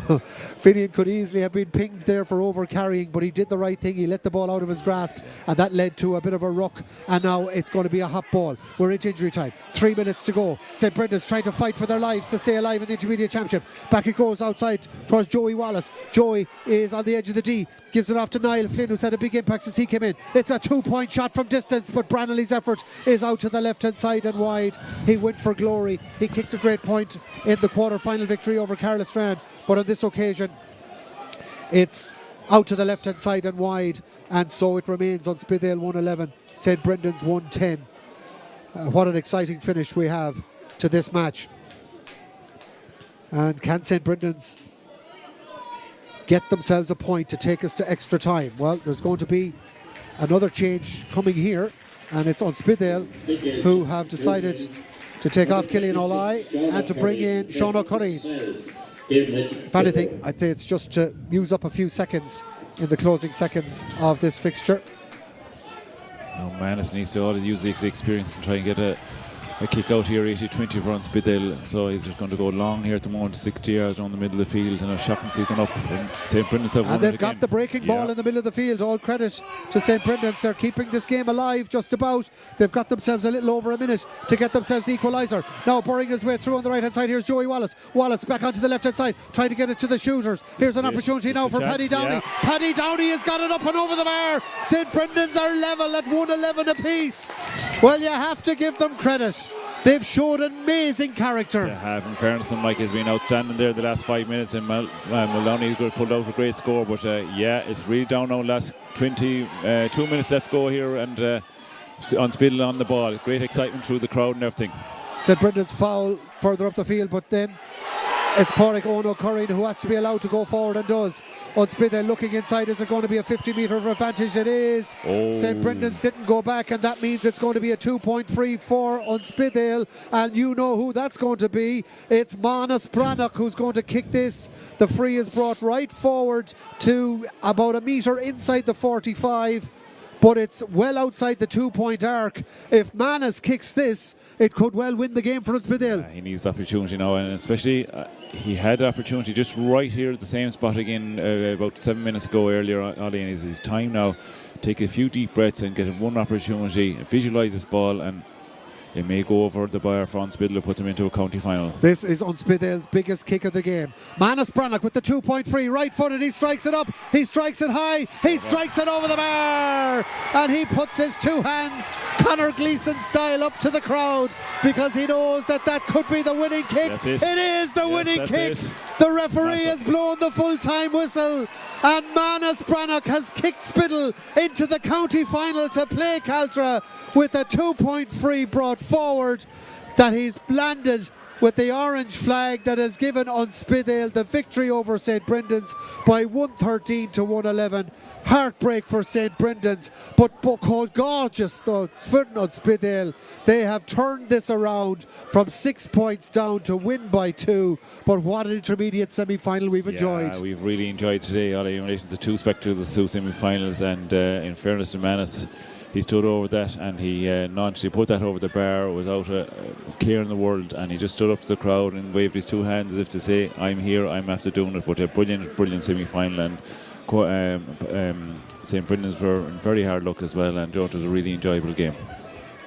Finian could easily have been pinged there for over carrying, but he did the right thing. He let the ball out of his grasp, and that led to a bit of a ruck, and now it's going to be a hot ball. We're into injury time. 3 minutes to go. St. Brendan's trying to fight for their lives to stay alive in the Intermediate Championship. Back it goes outside towards Joey Wallace. Joey is on the edge of the D, gives it off to Niall Flynn, who's had a big impact since he came in. It's a 2 point shot from distance, but Brannelly's effort is out to the left hand side and wide. He went for glory. He kicked a great point in the quarter-final victory over Carla Strand, but on this occasion it's out to the left hand side and wide, and so it remains on Spidale 111, St. Brendan's 110. What an exciting finish we have to this match. And can St. Brendan's get themselves a point to take us to extra time? Well, there's going to be another change coming here, and it's on Spidale, who have decided to take off Killian O'Leary and to bring in Sean O'Connor. If anything, I'd say it's just to use up a few seconds in the closing seconds of this fixture. No, Manus needs to use the experience and try and get a kick out here, 80-20 for Spidale. So he's just going to go long here at the moment, 60 yards down the middle of the field, and a shocking seat going up. And St. Brendan's have won. And they've it got again. the breaking ball in the middle of the field. All credit to St. Brendan's. They're keeping this game alive just about. They've got themselves a little over a minute to get themselves the equaliser. Now burring his way through on the right hand side. Here's Joey Wallace. Wallace back onto the left hand side, trying to get it to the shooters. Here's an opportunity now for Paddy Downey. Paddy Downey has got it up and over the bar. St. Brendan's are level at 111 apiece. Well, you have to give them credit. They've showed amazing character. They have. In fairness, and Mike has been outstanding there the last 5 minutes, and Muldowney could pull out a great score. But it's really down now. Last 2 minutes left to go here, and on Spidle on the ball. Great excitement through the crowd and everything. St. Brendan's foul further up the field, but then it's Pádraig O'Curry who has to be allowed to go forward and does. On Spidale looking inside, is it going to be a 50-metre advantage? It is. St. Brendan's didn't go back, and that means it's going to be a 2-point free for Spidale, and you know who that's going to be. It's Manus Brannock who's going to kick this. The free is brought right forward to about a metre inside the 45, but it's well outside the 2-point arc. If Manus kicks this, it could well win the game for Spidale. He needs the opportunity now, and especially he had the opportunity just right here at the same spot again about 7 minutes ago earlier. Ollie, and his time now. Take a few deep breaths and get one opportunity, visualise this ball, and it may go over the bar for Spidale to put them into a county final. This is Spidale's biggest kick of the game. Manus Brannock with the 2-point free, right-footed, he strikes it up, he strikes it high, he strikes it over the bar, and he puts his two hands, Conor Gleeson style, up to the crowd, because he knows that could be the winning kick. That's it. It is the winning kick. It. The referee has blown the full-time whistle, and Manus Brannock has kicked Spidale into the county final to play Caltra with a 2-point free brought forward that he's landed with the orange flag that has given Spidale the victory over St. Brendan's by 113 to 111. Heartbreak for St. Brendan's, but gorgeous though for Spidale. They have turned this around from 6 points down to win by 2. But what an intermediate semi-final we've enjoyed. We've really enjoyed today, Ollie, in relation to 2 spectacles, 2 semi-finals, and in fairness to Manus, he stood over that, and he put that over the bar without a care in the world, and he just stood up to the crowd and waved his 2 hands as if to say, I'm here, I'm after doing it. But a brilliant semi-final, and St. Brendan's were in very hard luck as well, and it was a really enjoyable game.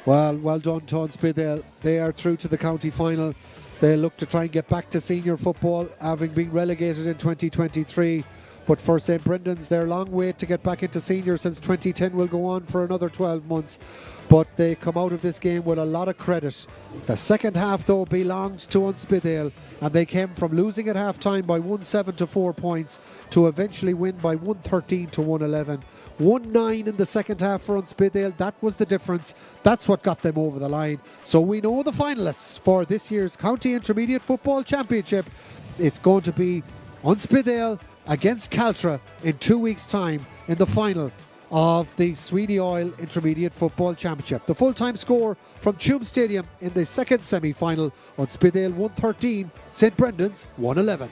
Well done to Spidale. They are through to the county final. They look to try and get back to senior football, having been relegated in 2023. But for St. Brendan's, their long wait to get back into senior since 2010 will go on for another 12 months. But they come out of this game with a lot of credit. The second half, though, belonged to Spidale, and they came from losing at half-time by 1-7 to 4 points to eventually win by 113 to 111. 1-9 in the second half for Spidale. That was the difference. That's what got them over the line. So we know the finalists for this year's County Intermediate Football Championship. It's going to be Spidale against Caltra in 2 weeks' time in the final of the Sweeney Oil Intermediate Football Championship. The full-time score from Tuam Stadium in the second semi-final, Spidale 113, St. Brendan's 111.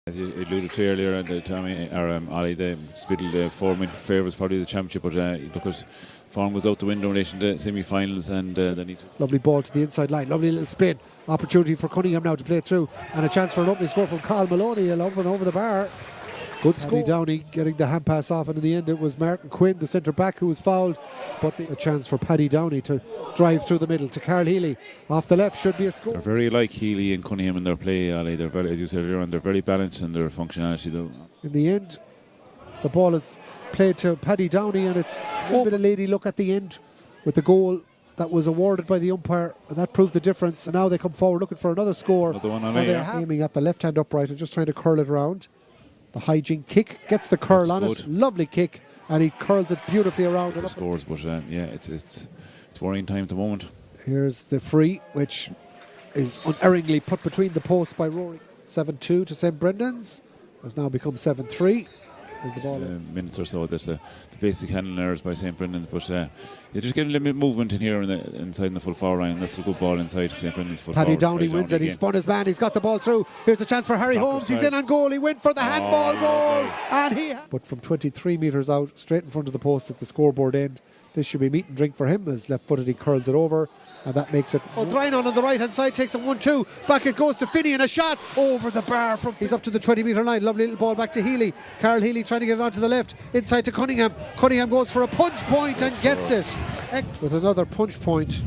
As you alluded to earlier, and Tommy or Ollie, the Spidle form favours probably the championship, but look at form goes out the window in relation to semi-finals, and they need to. Lovely ball to the inside line, lovely little spin. Opportunity for Cunningham now to play through, and a chance for an opening score from Carl Maloney, up and over the bar. Good score. Downey getting the hand pass off, and in the end it was Martin Quinn, the centre back, who was fouled. But a chance for Paddy Downey to drive through the middle to Carl Healy. Off the left should be a score. They're very like Healy and Cunningham in their play, Ali. They're very, as you said earlier, they're very balanced in their functionality, though. In the end, the ball is played to Paddy Downey, and it's a little bit of lady luck at the end with the goal that was awarded by the umpire, and that proved the difference. And now they come forward looking for another score. Another one on and they're aiming at the left-hand upright and just trying to curl it around. The hygiene kick gets the curl That's on good. it. Lovely kick, and he curls it beautifully around. The scores, but it's worrying time at the moment. Here's the free, which is unerringly put between the posts by Rory. 7-2 to St Brendan's. Has now become 7-3. As the ball minutes or so. That's the basic handling errors by St Brendan's, but you just get a little bit of movement in here inside in the full forward line, and that's a good ball inside St Brendan's full Paddy forward. Downey wins it. He spun his man. He's got the ball through. Here's a chance for Harry Holmes. He's in on goal. He went for the handball goal, and but from 23 metres out, straight in front of the post at the scoreboard end. This should be meat and drink for him. As left-footed, he curls it over, and that makes it. O'Drynon on the right-hand side takes it 1-2. Back it goes to Finney, and a shot over the bar. He's up to the 20-metre line. Lovely little ball back to Healy. Carl Healy trying to get it onto the left. Inside to Cunningham. Cunningham goes for a punch point and gets it. With another punch point.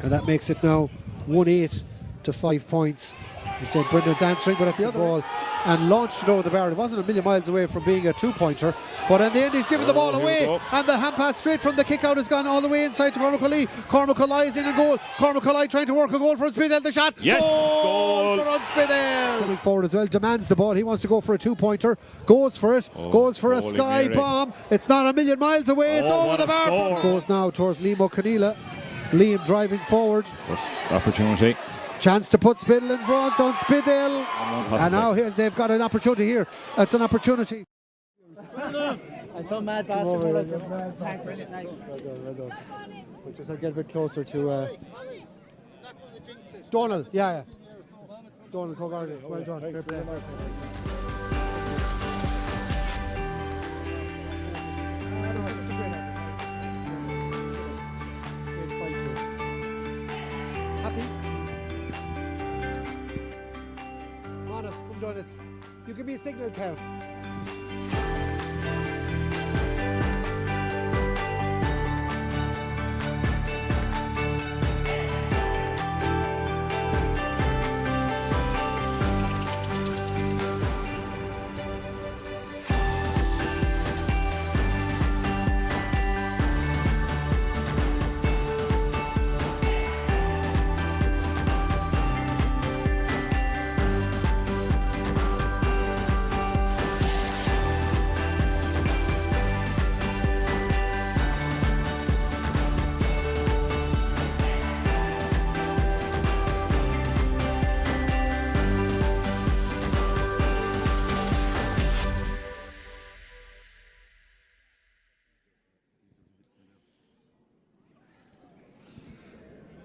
And that makes it now 1-8 to 5 points. And St Brendan's answering, but at the other ball. And launched it over the bar. It wasn't a million miles away from being a two-pointer, but in the end he's given the ball away, and the hand pass straight from the kick-out has gone all the way inside to Cormac O'Leary. Cormac O'Leary is in a goal. Cormac O'Leary trying to work a goal for Unspidale. The shot. Yes, goal for Unspidale. Coming forward as well, demands the ball. He wants to go for a two-pointer. Goes for it. Goes for a sky bomb. It's not a million miles away. It's over the bar. Goes now towards Liam O'Conneilla. Liam driving forward. First opportunity. Chance to put Spidle in front on Spidale. And now here they've got an opportunity here. It's an opportunity. I'm so mad, bastard. Just I'll get a bit closer to Donald. Yeah. Donald Cogarty. Well done. Come join us. You give me a signal, Kev.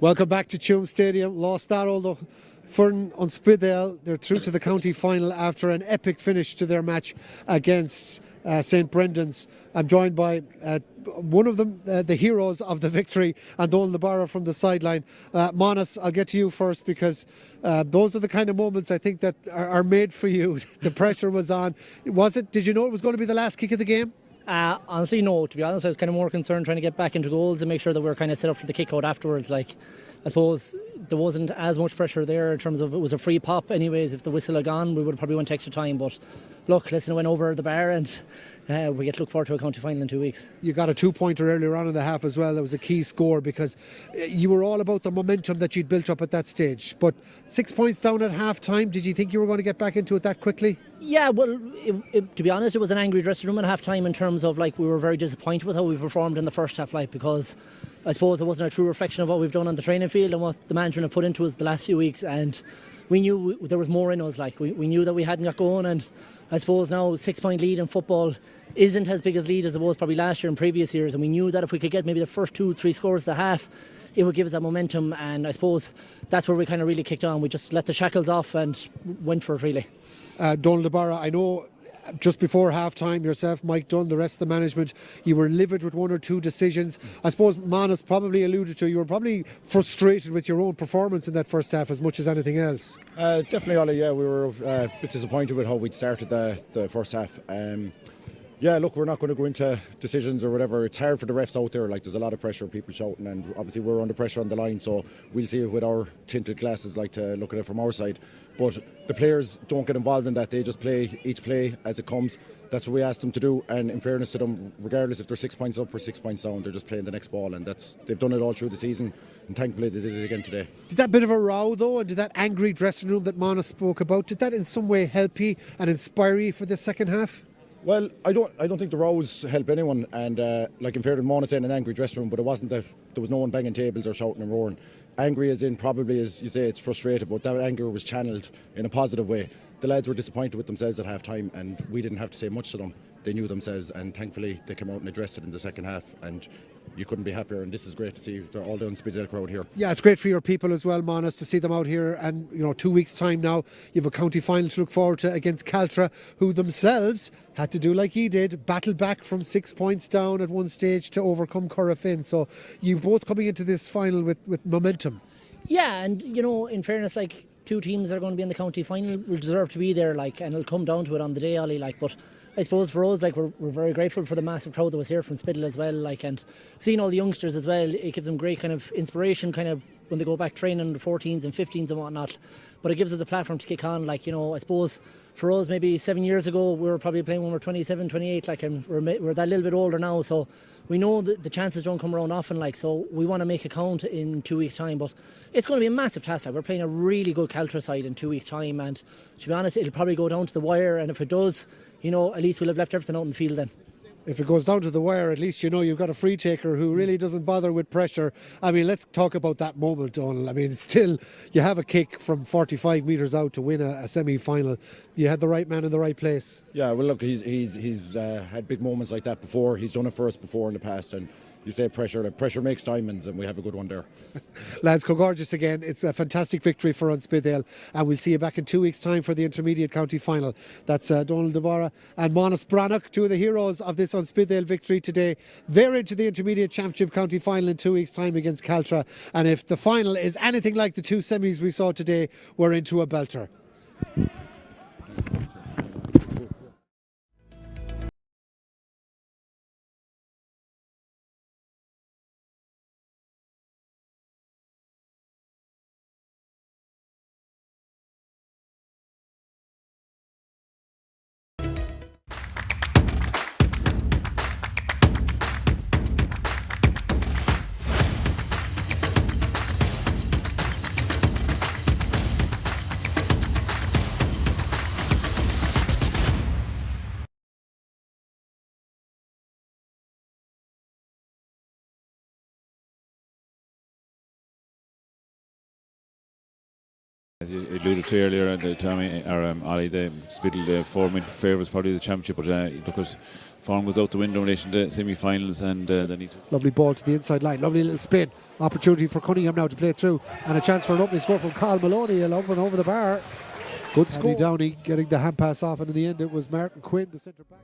Welcome back to Tuam Stadium. Lost that although Fern on Spidale. They're through to the county final after an epic finish to their match against St Brendan's. I'm joined by one of them, the heroes of the victory, and Donald Nabarra from the sideline. Monas, I'll get to you first because those are the kind of moments I think that are made for you. The pressure was on. Did you know it was going to be the last kick of the game? Honestly, no. To be honest, I was kind of more concerned trying to get back into goals and make sure that we were kind of set up for the kick out afterwards. Like, I suppose there wasn't as much pressure there in terms of it was a free pop. Anyways, if the whistle had gone, we would have probably went extra time. But look, listen, it went over the bar, and we get to look forward to a county final in 2 weeks. You got a two-pointer earlier on in the half as well. That was a key score because you were all about the momentum that you'd built up at that stage. But 6 points down at half-time, did you think you were going to get back into it that quickly? Yeah, well, to be honest, it was an angry dressing room at half-time in terms of, like, we were very disappointed with how we performed in the first half, like, because I suppose it wasn't a true reflection of what we've done on the training field and what the management have put into us the last few weeks, and we knew there was more in us. Like, we knew that we hadn't got going, and I suppose now 6 point lead in football isn't as big a lead as it was probably last year and previous years, and we knew that if we could get maybe the first 2-3 scores of the half, it would give us that momentum, and I suppose that's where we kind of really kicked on. We just let the shackles off and went for it, really. Donald Nabarra, I know just before half-time, yourself, Mike Dunn, the rest of the management, you were livid with one or two decisions. I suppose Manas probably alluded to, you were probably frustrated with your own performance in that first half as much as anything else. Definitely, Ollie, yeah, we were a bit disappointed with how we'd started the first half. Yeah, look, we're not going to go into decisions or whatever. It's hard for the refs out there. Like, there's a lot of pressure, people shouting, and obviously we're under pressure on the line, so we'll see it with our tinted glasses, like, to look at it from our side. But the players don't get involved in that. They just play each play as it comes. That's what we asked them to do, and in fairness to them, regardless if they're 6 points up or 6 points down, they're just playing the next ball, and they've done it all through the season, and thankfully they did it again today. Did that bit of a row though, and did that angry dressing room that Mona spoke about, did that in some way help you and inspire you for this second half? Well, I don't think the rows help anyone, and like in fairness, Mona said an angry dressing room, but it wasn't that there was no one banging tables or shouting and roaring. angry as in probably, as you say, it's frustrated, but that anger was channeled in a positive way. The lads were disappointed with themselves at half time, and we didn't have to say much to them. They knew themselves, and thankfully they came out and addressed it in the second half, and you couldn't be happier. And this is great to see all the Spide crowd here. Yeah, it's great for your people as well, Monas, to see them out here. And 2 weeks' time now, you have a county final to look forward to against Caltra, who themselves had to do like he did, battle back from 6 points down at one stage to overcome Corofin. So you both coming into this final with momentum. Yeah, and in fairness, like, two teams that are going to be in the county final will deserve to be there, like, and it'll come down to it on the day, Ollie, like. But I suppose for us, like, we're very grateful for the massive crowd that was here from Spittle as well, like, and seeing all the youngsters as well, it gives them great kind of inspiration, kind of when they go back training the 14s and 15s and whatnot. But it gives us a platform to kick on, like, I suppose for us maybe 7 years ago we were probably playing when we were 27, 28, like, and we're that little bit older now, so we know that the chances don't come around often, like, so we want to make it count in 2 weeks' time. But it's going to be a massive task. Like, we're playing a really good Caltra side in 2 weeks' time, and to be honest, it'll probably go down to the wire, and if it does, at least we'll have left everything out in the field then. If it goes down to the wire, at least you've got a free taker who really doesn't bother with pressure. I mean, let's talk about that moment, Donald. I mean, still, you have a kick from 45 metres out to win a semi-final. You had the right man in the right place. Yeah, well, look, he's had big moments like that before. He's done it for us before in the past, and you say pressure makes diamonds, and we have a good one there. Lads, go gorgeous again. It's a fantastic victory for Unspidale, and we'll see you back in 2 weeks' time for the intermediate county final. That's Donald DeBarra and Monas Brannock, two of the heroes of this Unspidale victory today. They're into the intermediate championship county final in 2 weeks' time against Caltra, and if the final is anything like the two semis we saw today, we're into a belter. As you alluded to earlier, and Tommy or Ollie, the Spittle form favours probably the championship, but look at form goes out the window in relation to semi-finals, and they need to. Lovely ball to the inside line, lovely little spin. Opportunity for Cunningham now to play through, and a chance for an opening score from Carl Maloney, up and over the bar. Good score. Downey getting the hand pass off, and in the end it was Martin Quinn, the centre back.